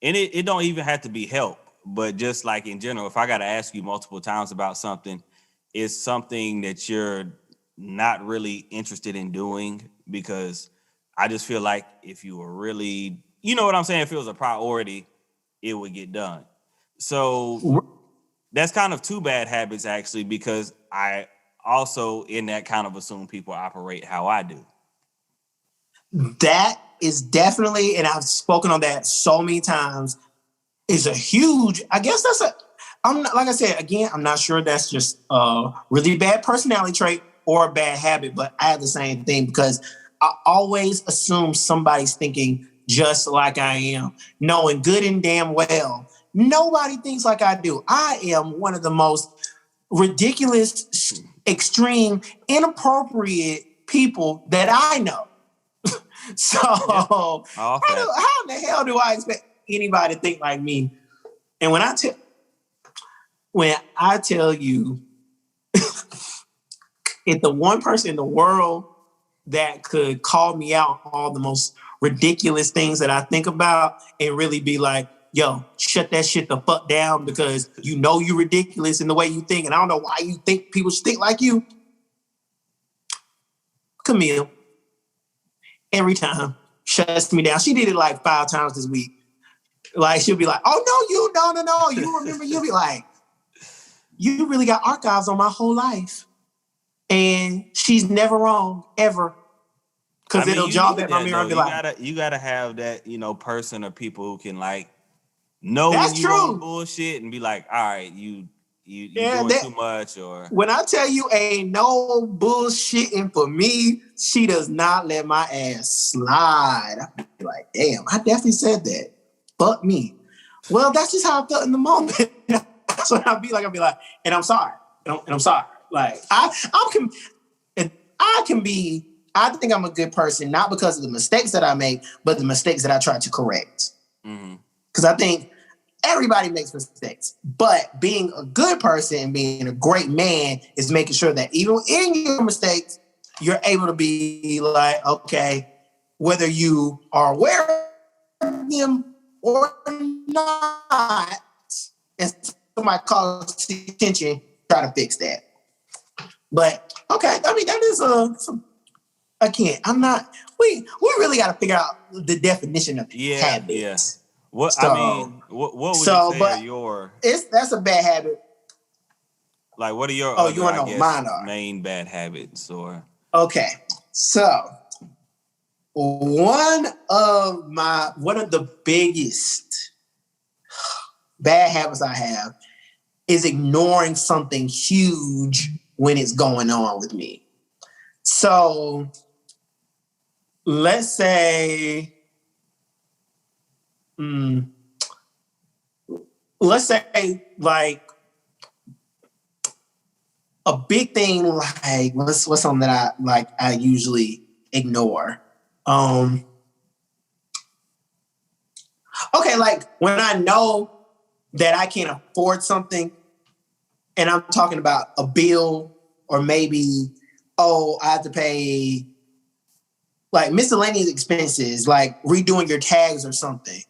and it don't even have to be help, but just like in general, if I gotta ask you multiple times about something, it's something that you're not really interested in doing, because I just feel like if you were really, you know what I'm saying, if it was a priority, it would get done. So that's kind of two bad habits actually, because I also in that kind of assume people operate how I do. That is definitely, and I've spoken on that so many times, is a huge, I guess I'm not, like I said, again, I'm not sure that's just a really bad personality trait or a bad habit, but I have the same thing because I always assume somebody's thinking just like I am, knowing good and damn well nobody thinks like I do. I am one of the most ridiculous, extreme, inappropriate people that I know. So how in the hell do I expect anybody to think like me? And when I tell you, if the one person in the world that could call me out on all the most ridiculous things that I think about and really be like, yo, shut that shit the fuck down because you know you're ridiculous in the way you think, and I don't know why you think people should think like you. Camille, every time, shuts me down. She did it like 5 times this week. Like, she'll be like, oh, no, you remember, you'll be like, you really got archives on my whole life. And she's never wrong, ever. Because it'll jog at my mirror and be like, you gotta have that, person or people who can like know that's when you true. on bullshit and be like, all right, you doing too much. Or when I tell you ain't no bullshitting for me, she does not let my ass slide. I be like, damn, I definitely said that. Fuck me. Well, that's just how I felt in the moment. That's what I'd be like. And I'm sorry. And I'm sorry. Like I think I'm a good person, not because of the mistakes that I make, but the mistakes that I try to correct. Because I think everybody makes mistakes, but being a good person and being a great man is making sure that even in your mistakes, you're able to be like, okay, whether you are aware of them or not, and somebody calls attention, try to fix that. But okay, I mean, that is we really got to figure out the definition of habit. Yeah. What would you say that's a bad habit. Like, what are your main bad habits? Or okay, so one of the biggest bad habits I have is ignoring something huge when it's going on with me. So let's say, like a big thing, like what's something that I usually ignore. Okay, like when I know that I can't afford something, and I'm talking about a bill, or maybe, I have to pay like miscellaneous expenses, like redoing your tags or something.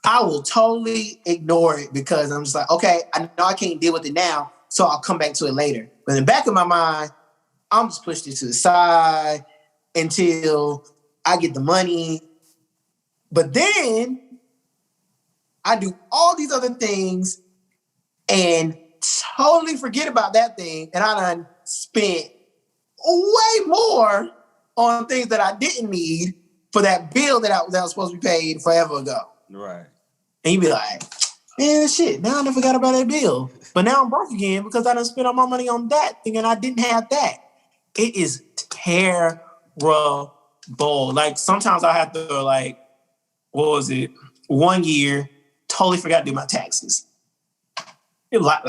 I will totally ignore it because I'm just like, okay, I know I can't deal with it now, so I'll come back to it later. But in the back of my mind, I'm just pushing it to the side until I get the money. But then I do all these other things and totally forget about that thing. And I done spent way more on things that I didn't need for that bill that was supposed to be paid forever ago. Right. And you be like, man, shit, now I done forgot about that bill. But now I'm broke again because I done spent all my money on that thing and I didn't have that. It is terrible. Like sometimes I have to, like, what was it? 1 year, totally forgot to do my taxes. A lot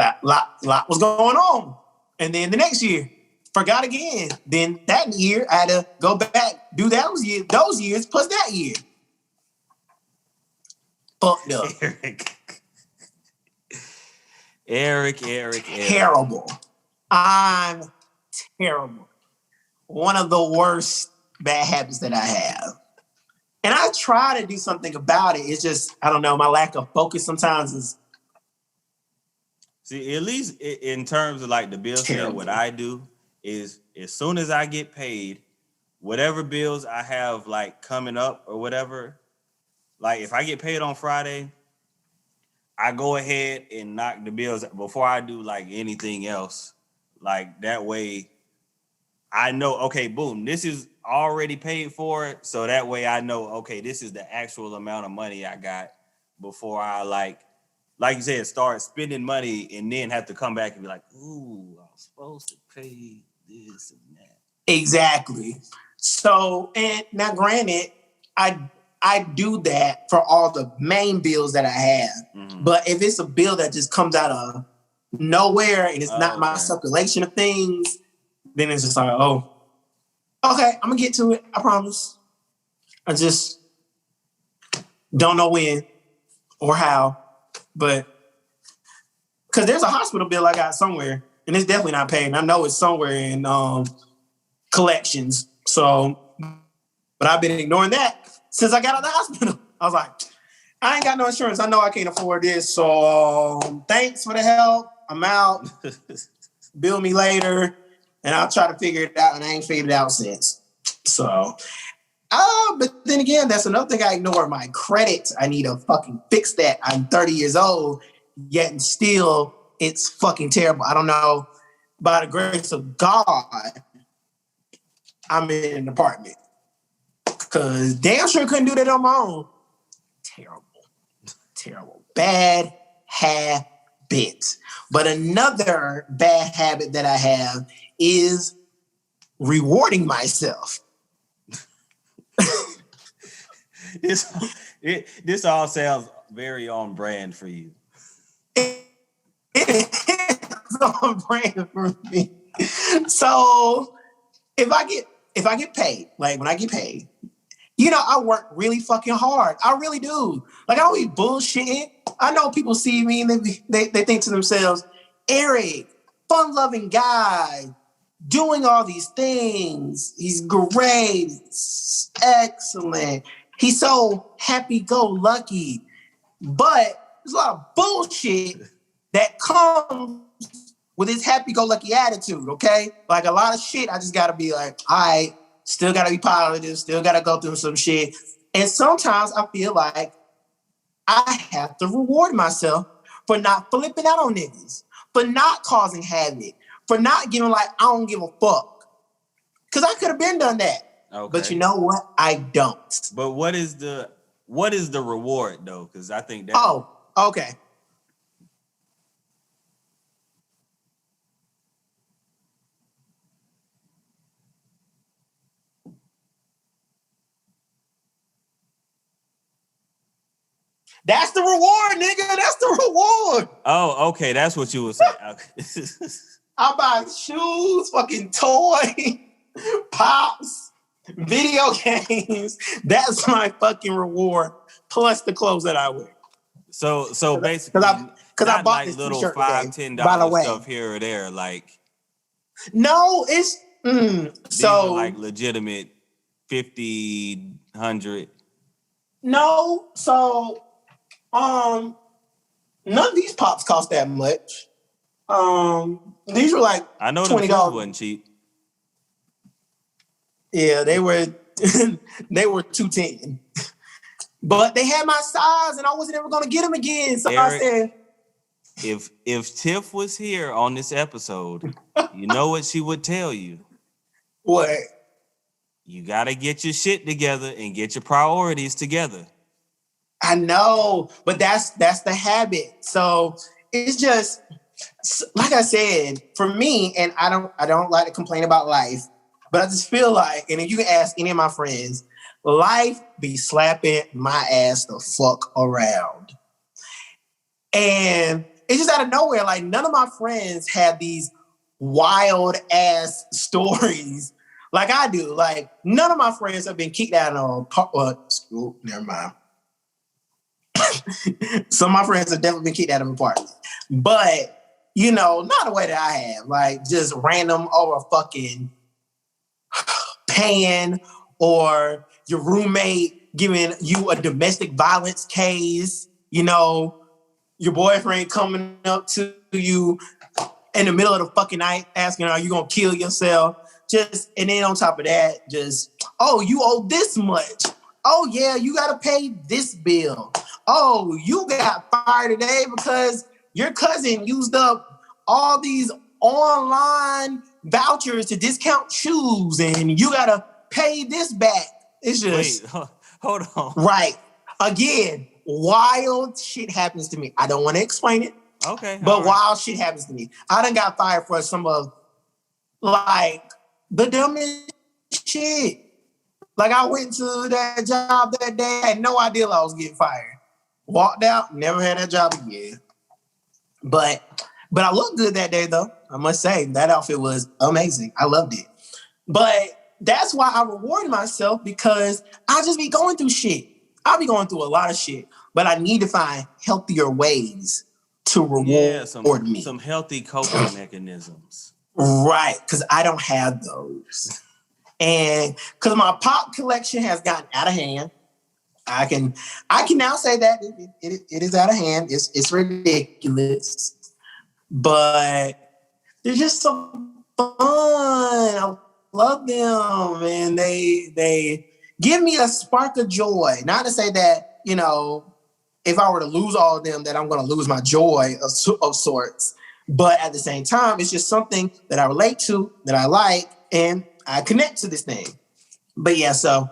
was going on. And then the next year, forgot again. Then that year, I had to go back, do those years plus that year. Fucked up. Eric. Terrible. I'm terrible. One of the worst bad habits that I have. And I try to do something about it. It's just, I don't know, my lack of focus sometimes is. See, at least in terms of like the bills thing, what I do is as soon as I get paid, whatever bills I have like coming up or whatever, like if I get paid on Friday, I go ahead and knock the bills before I do like anything else. Like that way I know, okay, boom, this is already paid for. So that way I know, okay, this is the actual amount of money I got before I like you said, start spending money and then have to come back and be like, ooh, I was supposed to pay this and that. Exactly. So, and now granted, I do that for all the main bills that I have. Mm-hmm. But if it's a bill that just comes out of nowhere and it's not my circulation of things, then it's just like, oh, okay, I'm gonna get to it. I promise. I just don't know when or how, but because there's a hospital bill I got somewhere, and it's definitely not paid. And I know it's somewhere in collections. So, but I've been ignoring that since I got out of the hospital. I was like, I ain't got no insurance. I know I can't afford this. So thanks for the help. I'm out. Bill me later. And I'll try to figure it out. And I ain't figured it out since. So, but then again, that's another thing I ignore. My credit. I need to fucking fix that. I'm 30 years old, yet and still it's fucking terrible. I don't know. By the grace of God, I'm in an apartment. Because damn sure couldn't do that on my own. Terrible. Bad habit. But another bad habit that I have is rewarding myself. This all sounds very on brand for you. It's on brand for me. So if I get paid, like when I get paid, you know, I work really fucking hard. I really do. Like, I don't be bullshitting. I know people see me and they think to themselves, Eric, fun-loving guy, doing all these things. He's great. He's excellent. He's so happy-go-lucky. But there's a lot of bullshit that comes with his happy-go-lucky attitude, okay? Like, a lot of shit, I just got to be like, all right, still got to be positive, still got to go through some shit. And sometimes I feel like I have to reward myself for not flipping out on niggas, for not causing havoc, for not giving like, I don't give a fuck. Because I could have been done that. Okay. But you know what? I don't. But what is the reward, though? Because I think that... Oh, okay. That's the reward, nigga. That's the reward. Oh, okay. That's what you were saying. Okay. I buy shoes, fucking toy, pops, video games. That's my fucking reward. Plus the clothes that I wear. So basically, Because I not bought like this little t-shirt $5, today. $10 By the way, stuff here or there. Like no, it's these are like legitimate 50, 100. No, so none of these pops cost that much. These were like I know the shoes wasn't cheap. Yeah, they were they were $210. But they had my size and I wasn't ever gonna get them again. So Eric, I said if Tiff was here on this episode, you know what she would tell you? What? You gotta get your shit together and get your priorities together. I know, but that's the habit. So it's just like I said, for me, and I don't like to complain about life, but I just feel like, and if you can ask any of my friends, life be slapping my ass the fuck around. And it's just out of nowhere. Like none of my friends have these wild ass stories like I do. Like none of my friends have been kicked out of school. Never mind. Some of my friends have definitely been kicked out of apartments. But, not the way that I have. Like just random over fucking pan or your roommate giving you a domestic violence case, your boyfriend coming up to you in the middle of the fucking night asking, are you going to kill yourself? And then on top of that, oh, you owe this much. Oh, yeah, you got to pay this bill. Oh, you got fired today because your cousin used up all these online vouchers to discount shoes and you got to pay this back. It's just... Wait, hold on. Right. Again, wild shit happens to me. I don't want to explain it. Okay. But wild shit happens to me. I done got fired for some of, like, the dumbest shit. Like, I went to that job that day, had no idea I was getting fired. Walked out, never had that job again. But I looked good that day, though. I must say, that outfit was amazing. I loved it. But that's why I reward myself, because I just be going through shit. I'll be going through a lot of shit, but I need to find healthier ways to reward me. Some healthy coping mechanisms. Right, because I don't have those. And because my pop collection has gotten out of hand, I can now say that it is out of hand. It's ridiculous. But they're just so fun. I love them. And they give me a spark of joy. Not to say that, if I were to lose all of them, that I'm going to lose my joy of sorts. But at the same time, it's just something that I relate to, that I like, and I connect to this thing. But yeah, so,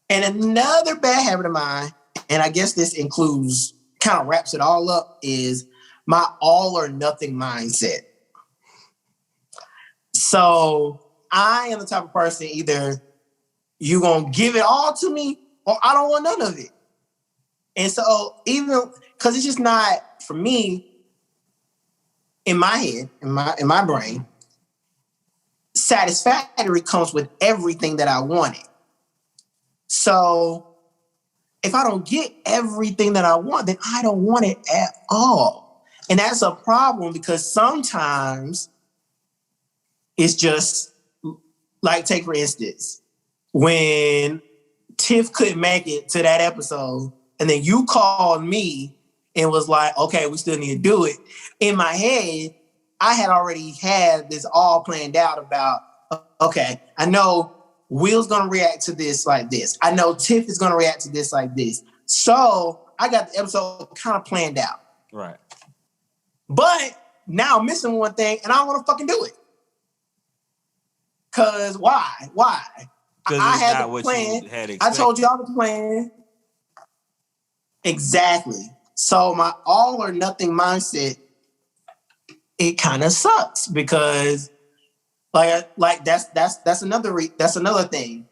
and another bad habit of mine, and I guess this kind of wraps it all up, is my all or nothing mindset. So I am the type of person, either you're going to give it all to me or I don't want none of it. And so even, because it's just not, for me, in my head, in my brain, satisfactory comes with everything that I wanted. So if I don't get everything that I want, then I don't want it at all. And that's a problem, because sometimes it's just like, take for instance, when Tiff couldn't make it to that episode and then you called me and was like, okay, we still need to do it. In my head, I had already had this all planned out about, okay, I know Will's going to react to this like this. I know Tiff is going to react to this like this. So I got the episode kind of planned out. Right. But now I'm missing one thing and I don't want to fucking do it. Because why? Because I it's had not the what plan. you had expected. I told y'all the plan. Exactly. So my all or nothing mindset, it kind of sucks, because like that's another thing.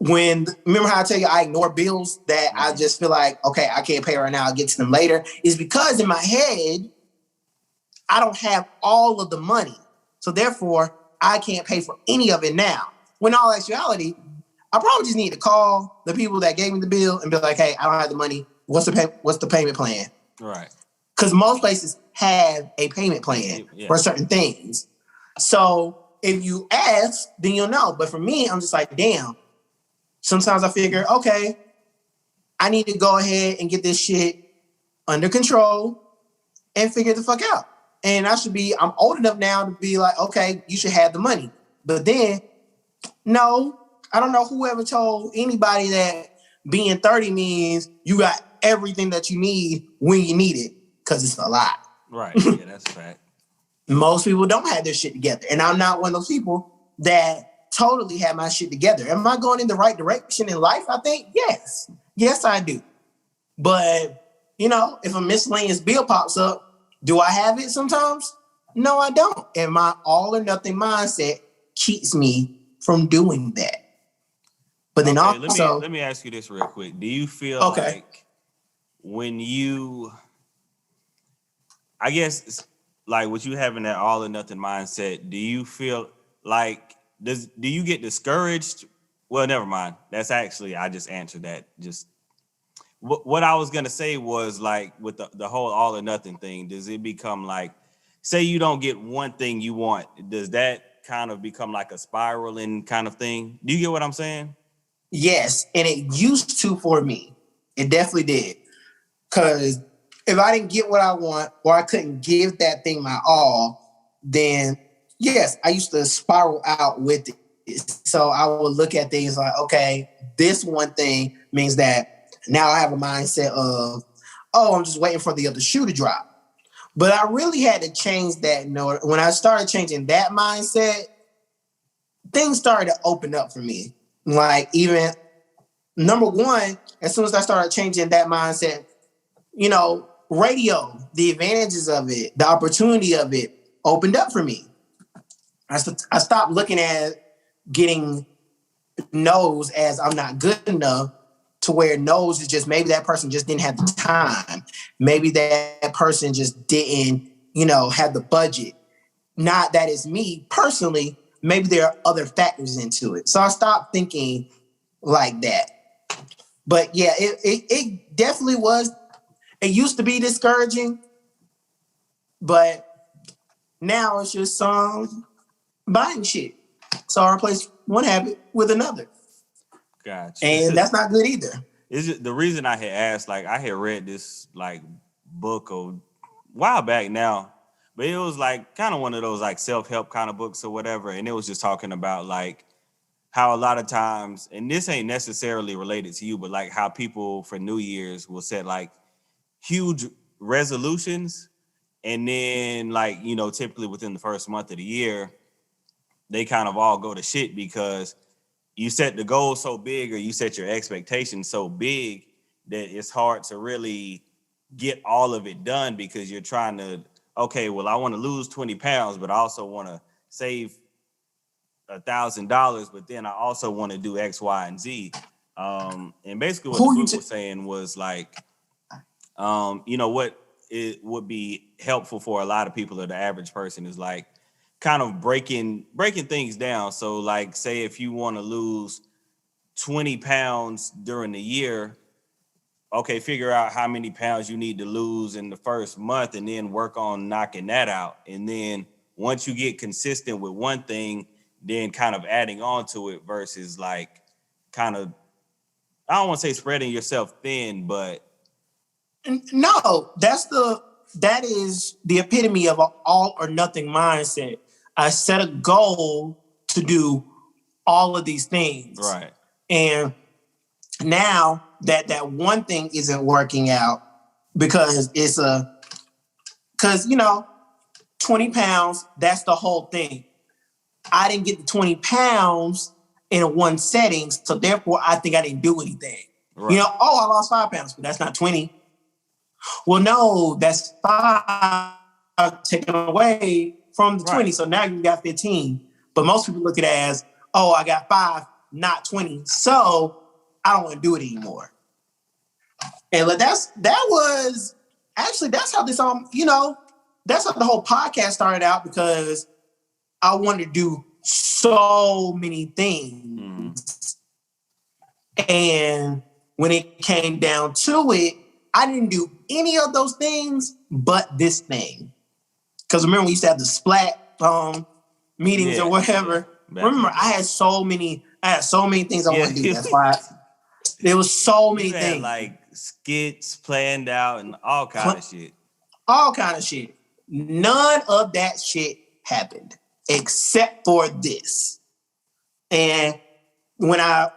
remember how I tell you I ignore bills that I just feel like, okay, I can't pay right now, I'll get to them later, is because in my head, I don't have all of the money. So therefore, I can't pay for any of it now. When in all actuality, I probably just need to call the people that gave me the bill and be like, hey, I don't have the money. What's the payment plan? Right. Because most places have a payment plan for certain things. So if you ask, then you'll know. But for me, I'm just like, damn. Sometimes I figure, okay, I need to go ahead and get this shit under control and figure the fuck out. And I'm old enough now to be like, okay, you should have the money. But then, no, I don't know whoever told anybody that being 30 means you got everything that you need when you need it, because it's a lot. Right, yeah, that's a fact. Most people don't have their shit together. And I'm not one of those people that totally have my shit together. Am I going in the right direction in life? I think, yes. Yes, I do. But, if a miscellaneous bill pops up, do I have it sometimes? No, I don't. And my all or nothing mindset keeps me from doing that. But then also... Let me ask you this real quick. Do you feel like when you... I guess, like, with you having that all or nothing mindset, do you feel like... Do you get discouraged? Well, never mind. That's actually... I just answered that. Just... What I was going to say was, like, with the whole all or nothing thing, does it become like, say you don't get one thing you want, does that kind of become like a spiraling kind of thing? Do you get what I'm saying? Yes, and it used to for me. It definitely did. Because if I didn't get what I want or I couldn't give that thing my all, then yes, I used to spiral out with it. So I would look at things like, okay, this one thing means that now I have a mindset of, oh, I'm just waiting for the other shoe to drop. But I really had to change that. When I started changing that mindset, things started to open up for me. Like, even number one, as soon as I started changing that mindset, radio, the advantages of it, the opportunity of it opened up for me. I stopped looking at getting no's as I'm not good enough, to where no's is just maybe that person just didn't have the time. Maybe that person just didn't, have the budget. Not that it's me personally. Maybe there are other factors into it. So I stopped thinking like that. But yeah, it definitely was. It used to be discouraging, but now it's just buying shit. So I replace one habit with another. Gotcha. And that's not good either. Is it the reason I had asked? Like, I had read this like book a while back now, but it was like kind of one of those like self-help kind of books or whatever, and it was just talking about like how a lot of times, and this ain't necessarily related to you, but like how people for New Year's will set like huge resolutions, and then like, typically within the first month of the year, they kind of all go to shit because you set the goal so big, or you set your expectations so big that it's hard to really get all of it done, because you're trying to, okay, well, I want to lose 20 pounds, but I also want to save $1,000, but then I also want to do X, Y, and Z. And basically what the book was saying was like, what it would be helpful for a lot of people, or the average person, is like kind of breaking things down. So like, say if you want to lose 20 pounds during the year, okay, figure out how many pounds you need to lose in the first month and then work on knocking that out. And then once you get consistent with one thing, then kind of adding on to it, versus like kind of, I don't want to say spreading yourself thin, but. No, that is the epitome of an all or nothing mindset. I set a goal to do all of these things. Right. And now that one thing isn't working out because 20 pounds, that's the whole thing. I didn't get the 20 pounds in one setting, so therefore I think I didn't do anything. Right. I lost 5 pounds, but that's not 20. Well, no, that's 5 taken away from the 20. So now you got 15. But most people look at it as, I got 5. not 20. So I don't want to do it anymore. And like that's how this that's how the whole podcast started out, because I wanted to do so many things. And when it came down to it, I didn't do any of those things but this thing. Because remember, we used to have the splat meetings or whatever. Remember, I had so many things I wanted to do. That's why there was so many things. Like skits planned out and all kind of shit. All kind of shit. None of that shit happened except for this. And when I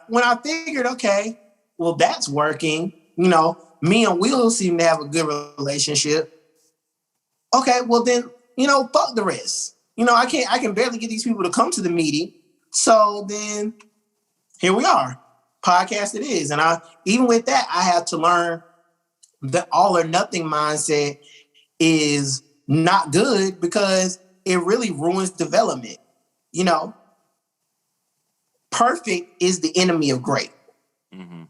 figured, okay, well, that's working. Me and Will seem to have a good relationship. Okay, well then, fuck the rest. I can barely get these people to come to the meeting. So then here we are. Podcast it is. And even with that, I had to learn the all or nothing mindset is not good, because it really ruins development. Perfect is the enemy of great. Mm-hmm.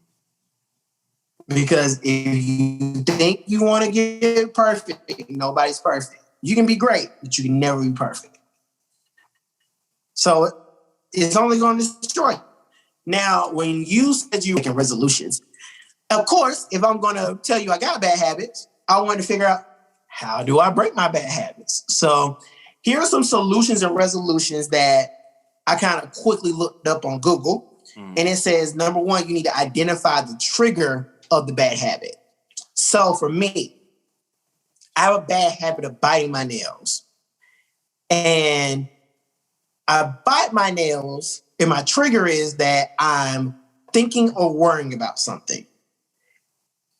Because if you think you want to get perfect, nobody's perfect. You can be great, but you can never be perfect. So it's only going to destroy. Now, when you said you were making resolutions, of course, if I'm going to tell you I got bad habits, I want to figure out, how do I break my bad habits? So here are some solutions and resolutions that I kind of quickly looked up on Google. And it says, number one, you need to identify the trigger of the bad habit. So for me, I have a bad habit of biting my nails. And I bite my nails, and my trigger is that I'm thinking or worrying about something.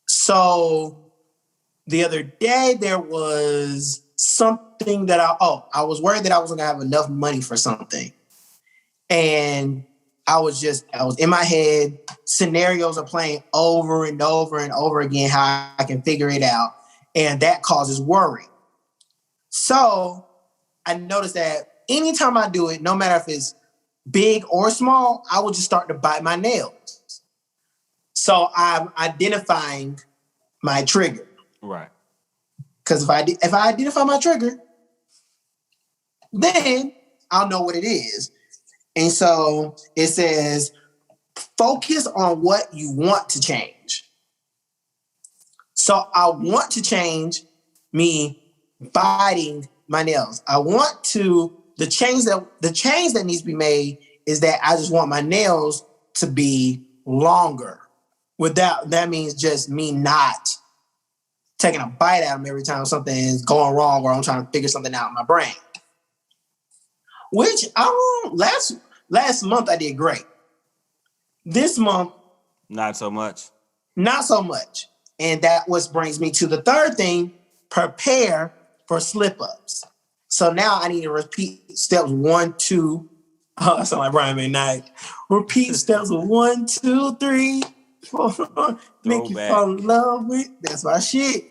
So the other day there was something that I was worried that I wasn't gonna have enough money for something. And I was in my head, scenarios are playing over and over and over again, how I can figure it out. And that causes worry. So I noticed that anytime I do it, no matter if it's big or small, I will just start to bite my nails. So I'm identifying my trigger. Right. Because if I identify my trigger, then I'll know what it is. And so it says, focus on what you want to change. So I want to change me biting my nails. I want the change that needs to be made is that I just want my nails to be longer. That means just me not taking a bite at them every time something is going wrong or I'm trying to figure something out in my brain. Which last month I did great. This month, not so much. Not so much. And that brings me to the third thing, prepare for slip-ups. So now I need to repeat steps 1, 2. Oh, I sound like Brian McKnight. Repeat steps 1, 2, 3, 4. Make you fall in love with. That's my shit.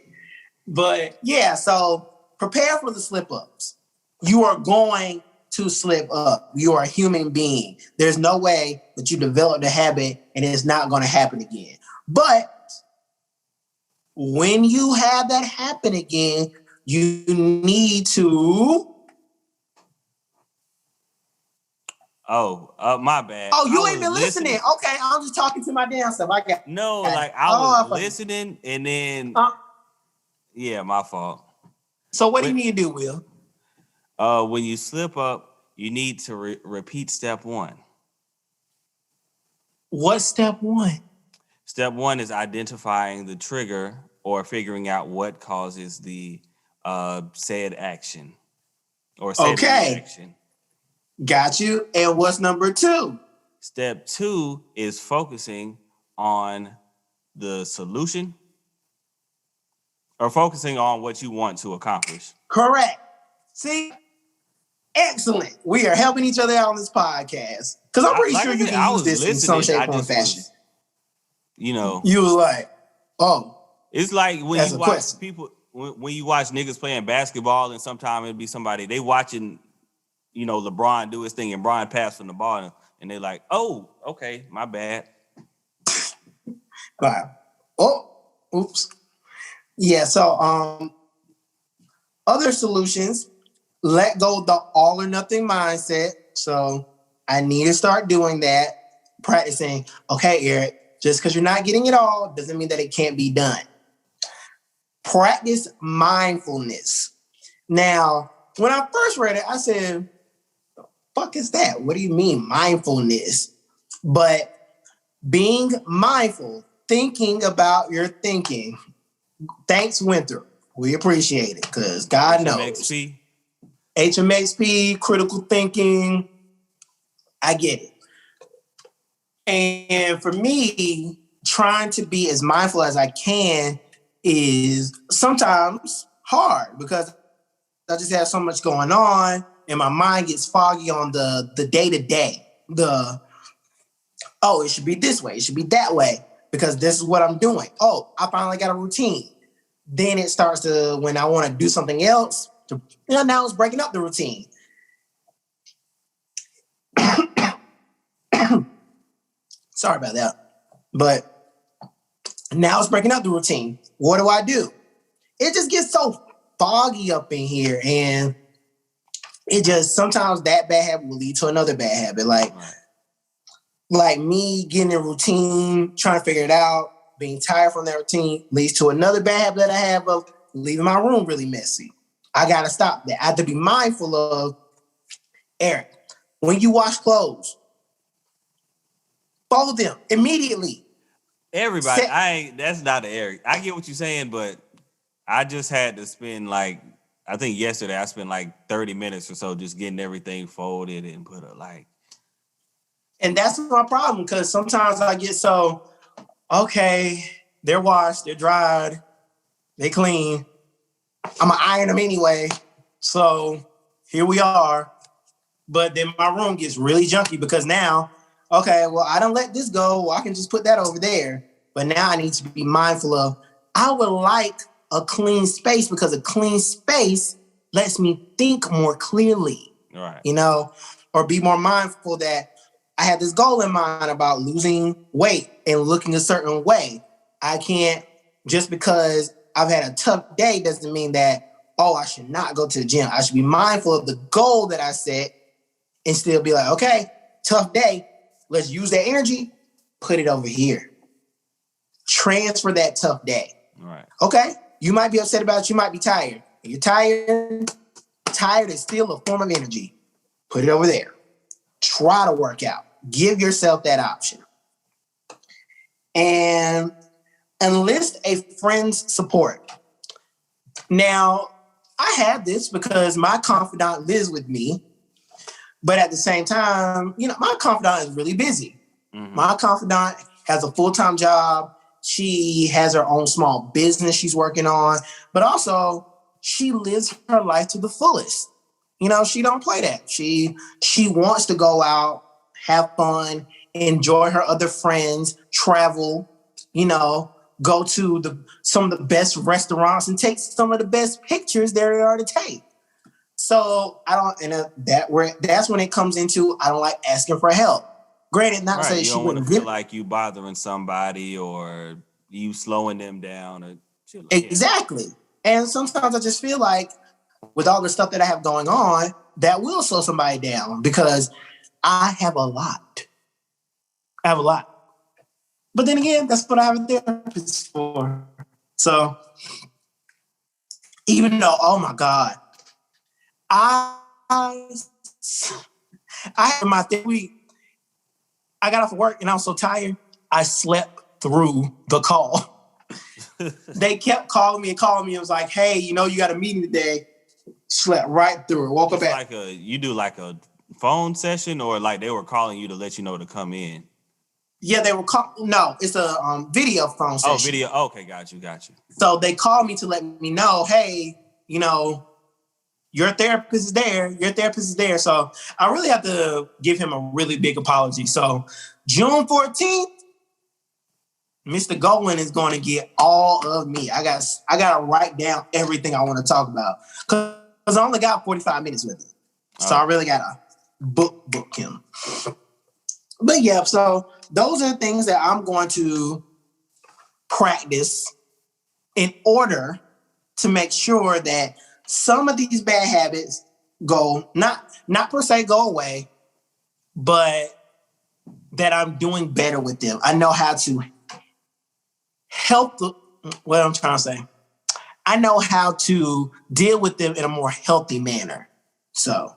But yeah, so prepare for the slip-ups. You are going to slip up. You are a human being. There's no way that you develop the habit and it's not going to happen again. But when you have that happen again, you need to... my bad. Oh, you ain't been listening. Okay, I'm just talking to my damn self. I was listening and then... yeah, my fault. So what do you need to do, Will? When you slip up, you need to repeat step 1. What's step 1? Step 1 is identifying the trigger or figuring out what causes the said action or said reaction. Got you. And what's number 2? Step 2 is focusing on the solution or focusing on what you want to accomplish. Correct. See? Excellent. We are helping each other out on this podcast. Because I'm pretty sure you can use this in some shape or fashion. You was like, oh. It's like when you watch people, when you watch niggas playing basketball and sometimes it'd be somebody, they watching, LeBron do his thing and Brian pass from the ball and they're like, oh, okay, my bad. Wow. Oh, oops. Yeah, so other solutions, let go of the all or nothing mindset. So I need to start doing that, practicing. Okay, Eric, just because you're not getting it all doesn't mean that it can't be done. Practice mindfulness. Now, when I first read it, I said, the fuck is that? What do you mean mindfulness? But being mindful, thinking about your thinking. Thanks, Winthrop. We appreciate it because God knows. HMXP, critical thinking. I get it. And for me, trying to be as mindful as I can is sometimes hard because I just have so much going on and my mind gets foggy on the day-to-day. It should be this way. It should be that way because this is what I'm doing. Oh, I finally got a routine. Then it starts to, when I want to do something else, now it's breaking up the routine. Sorry about that. But now it's breaking up the routine. What do? It just gets so foggy up in here. And it just, sometimes that bad habit will lead to another bad habit. Like me getting a routine, trying to figure it out, being tired from that routine leads to another bad habit that I have of leaving my room really messy. I got to stop that. I have to be mindful of, Eric, when you wash clothes, fold them immediately. Everybody, that's not an Eric. I get what you're saying, but I just had to spend I think yesterday I spent 30 minutes or so just getting everything folded and put a And that's my problem because sometimes I get so, okay, they're washed, they're dried, they clean. I'm going to iron them anyway. So here we are. But then my room gets really junky because now, okay, well, I don't let this go. Well, I can just put that over there. But now I need to be mindful of, I would like a clean space because a clean space lets me think more clearly, right? Or be more mindful that I have this goal in mind about losing weight and looking a certain way. I can't, just because I've had a tough day doesn't mean that, I should not go to the gym. I should be mindful of the goal that I set and still be like, okay, tough day. Let's use that energy, put it over here. Transfer that tough day. Right. Okay, you might be upset about it. You might be tired. You're tired. Tired is still a form of energy. Put it over there. Try to work out. Give yourself that option. And enlist a friend's support. Now, I have this because my confidant lives with me. But at the same time, my confidant is really busy. Mm-hmm. My confidant has a full-time job. She has her own small business she's working on. But also, she lives her life to the fullest. She don't play that. She wants to go out, have fun, enjoy her other friends, travel, go to some of the best restaurants and take some of the best pictures there are to take. So that's when it comes into, I don't like asking for help. Granted, not to say she wouldn't feel like you bothering somebody or you slowing them down or shit like exactly. And sometimes I just feel like with all the stuff that I have going on, that will slow somebody down because I have a lot. But then again, that's what I have a therapist for. So even though, oh my God, I had my week. I got off of work and I was so tired, I slept through the call. They kept calling me and was like, hey, you got a meeting today. Slept right through it. Woke up at you do a phone session or they were calling you to let you know to come in? Yeah, they were no, it's a video phone session. Oh, video. Okay, got you. So they called me to let me know, hey, your therapist is there. So I really have to give him a really big apology. So June 14th, Mr. Golan is going to get all of me. I got to write down everything I want to talk about because I only got 45 minutes with him. So I really got to book him. But yeah, so those are the things that I'm going to practice in order to make sure that some of these bad habits go, not per se go away, but that I'm doing better with them. I know how to what I'm trying to say. I know how to deal with them in a more healthy manner. So,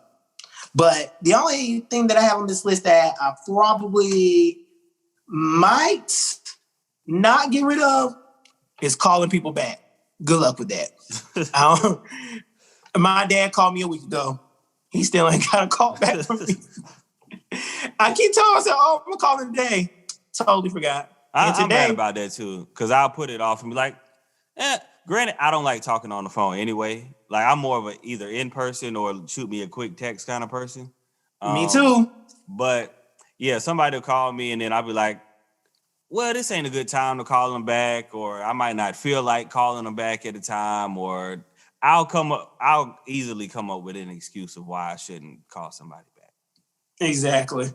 but the only thing that I have on this list that I probably might not get rid of is calling people back. Good luck with that. My dad called me a week ago. He still ain't got a call back from me. I keep telling myself, I'm going to call him today. Totally forgot. I'm mad about that too, because I'll put it off and be like, granted, I don't like talking on the phone anyway. Like, I'm more of a either in person or shoot me a quick text kind of person. Me too. But yeah, somebody will call me and then I'll be like, well, this ain't a good time to call them back, or I might not feel like calling them back at the time, or I'll easily come up with an excuse of why I shouldn't call somebody back. Exactly.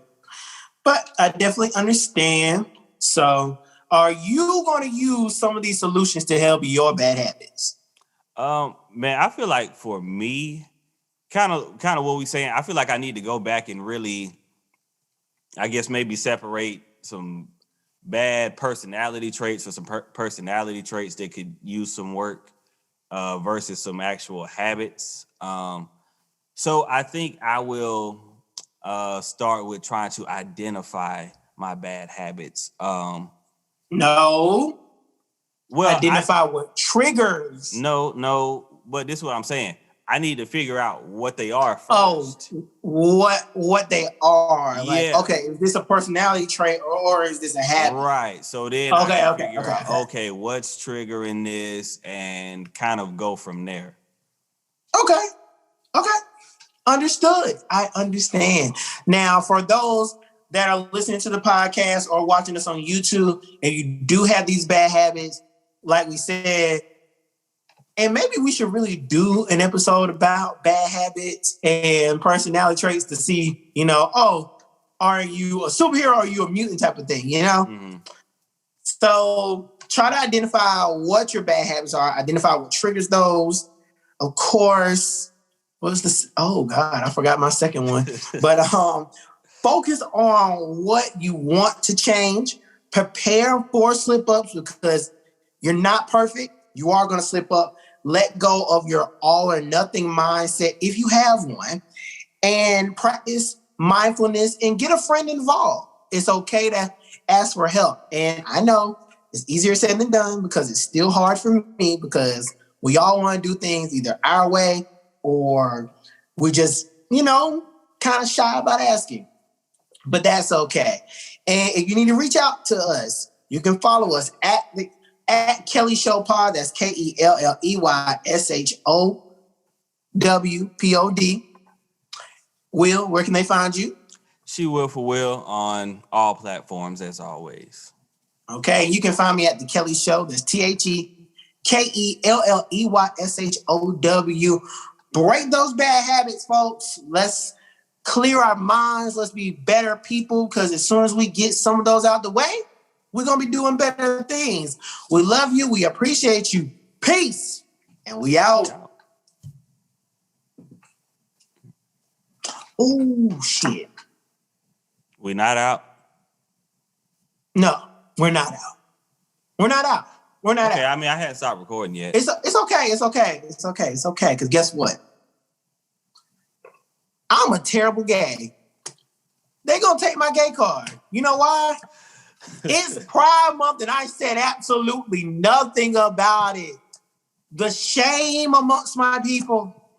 But I definitely understand. So are you going to use some of these solutions to help your bad habits? Man, I feel like for me, kind of what we saying, I feel like I need to go back and really, I guess maybe separate some bad personality traits or some personality traits that could use some work versus some actual habits. So I think I will start with trying to identify my bad habits. No. Well, identify what triggers. No, but this is what I'm saying. I need to figure out what they are first. Oh, what they are. Yeah. Like, okay, is this a personality trait or is this a habit? Right. So then I can figure out, okay, what's triggering this and kind of go from there. Okay. Understood. I understand. Now, for those that are listening to the podcast or watching us on YouTube, and you do have these bad habits, like we said, and maybe we should really do an episode about bad habits and personality traits to see, are you a superhero or are you a mutant type of thing, Mm-hmm. So try to identify what your bad habits are, identify what triggers those. Of course, what's this? Oh God, I forgot my second one. But focus on what you want to change. Prepare for slip-ups because you're not perfect. You are going to slip up. Let go of your all or nothing mindset if you have one, and practice mindfulness and get a friend involved. It's okay to ask for help. And I know it's easier said than done because it's still hard for me because we all want to do things either our way or we just, kind of shy about asking. But that's okay. And if you need to reach out to us, you can follow us at Kelley Show Pod. That's KELLEYSHOWPOD. Will, where can they find you? She Will for Will on all platforms as always. Okay, you can find me at The Kelley Show. That's TheKelleyShow. Break those bad habits, folks. Let's clear our minds. Let's be better people because as soon as we get some of those out the way, we're going to be doing better things. We love you. We appreciate you. Peace. And we out. Oh, shit. We not out? No, we're not out. We're not out. Okay, I mean, I hadn't stopped recording yet. It's okay. Because guess what? I'm a terrible gay. They going to take my gay card. You know why? It's Pride Month and I said absolutely nothing about it. The shame amongst my people.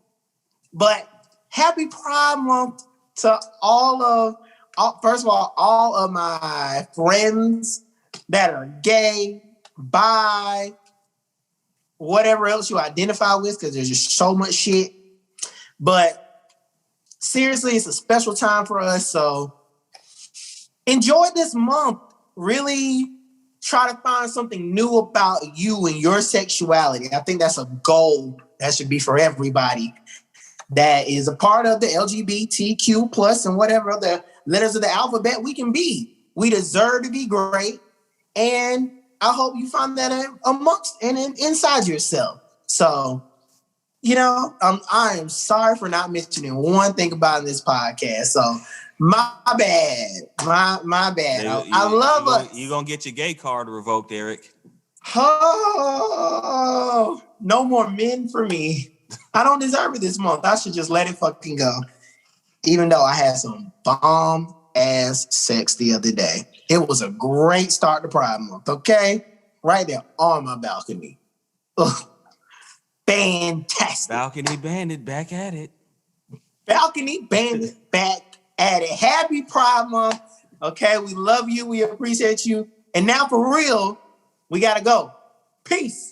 But happy Pride Month to first of all of my friends that are gay, bi, whatever else you identify with, because there's just so much shit. But seriously, it's a special time for us. So enjoy this month. Really try to find something new about you and your sexuality. I think that's a goal that should be for everybody that is a part of the LGBTQ plus and whatever other letters of the alphabet we can be. We deserve to be great. And I hope you find that amongst and inside yourself. So, I am sorry for not mentioning one thing about this podcast. So my bad. My bad. I love us. You're going to get your gay card revoked, Eric. Oh, no more men for me. I don't deserve it this month. I should just let it fucking go. Even though I had some bomb ass sex the other day. It was a great start to Pride Month, okay? Right there on my balcony. Ugh. Fantastic. Balcony bandit back at it. Balcony bandit back at it. Happy Pride Month. Okay, we love you. We appreciate you. And now for real, we got to go. Peace.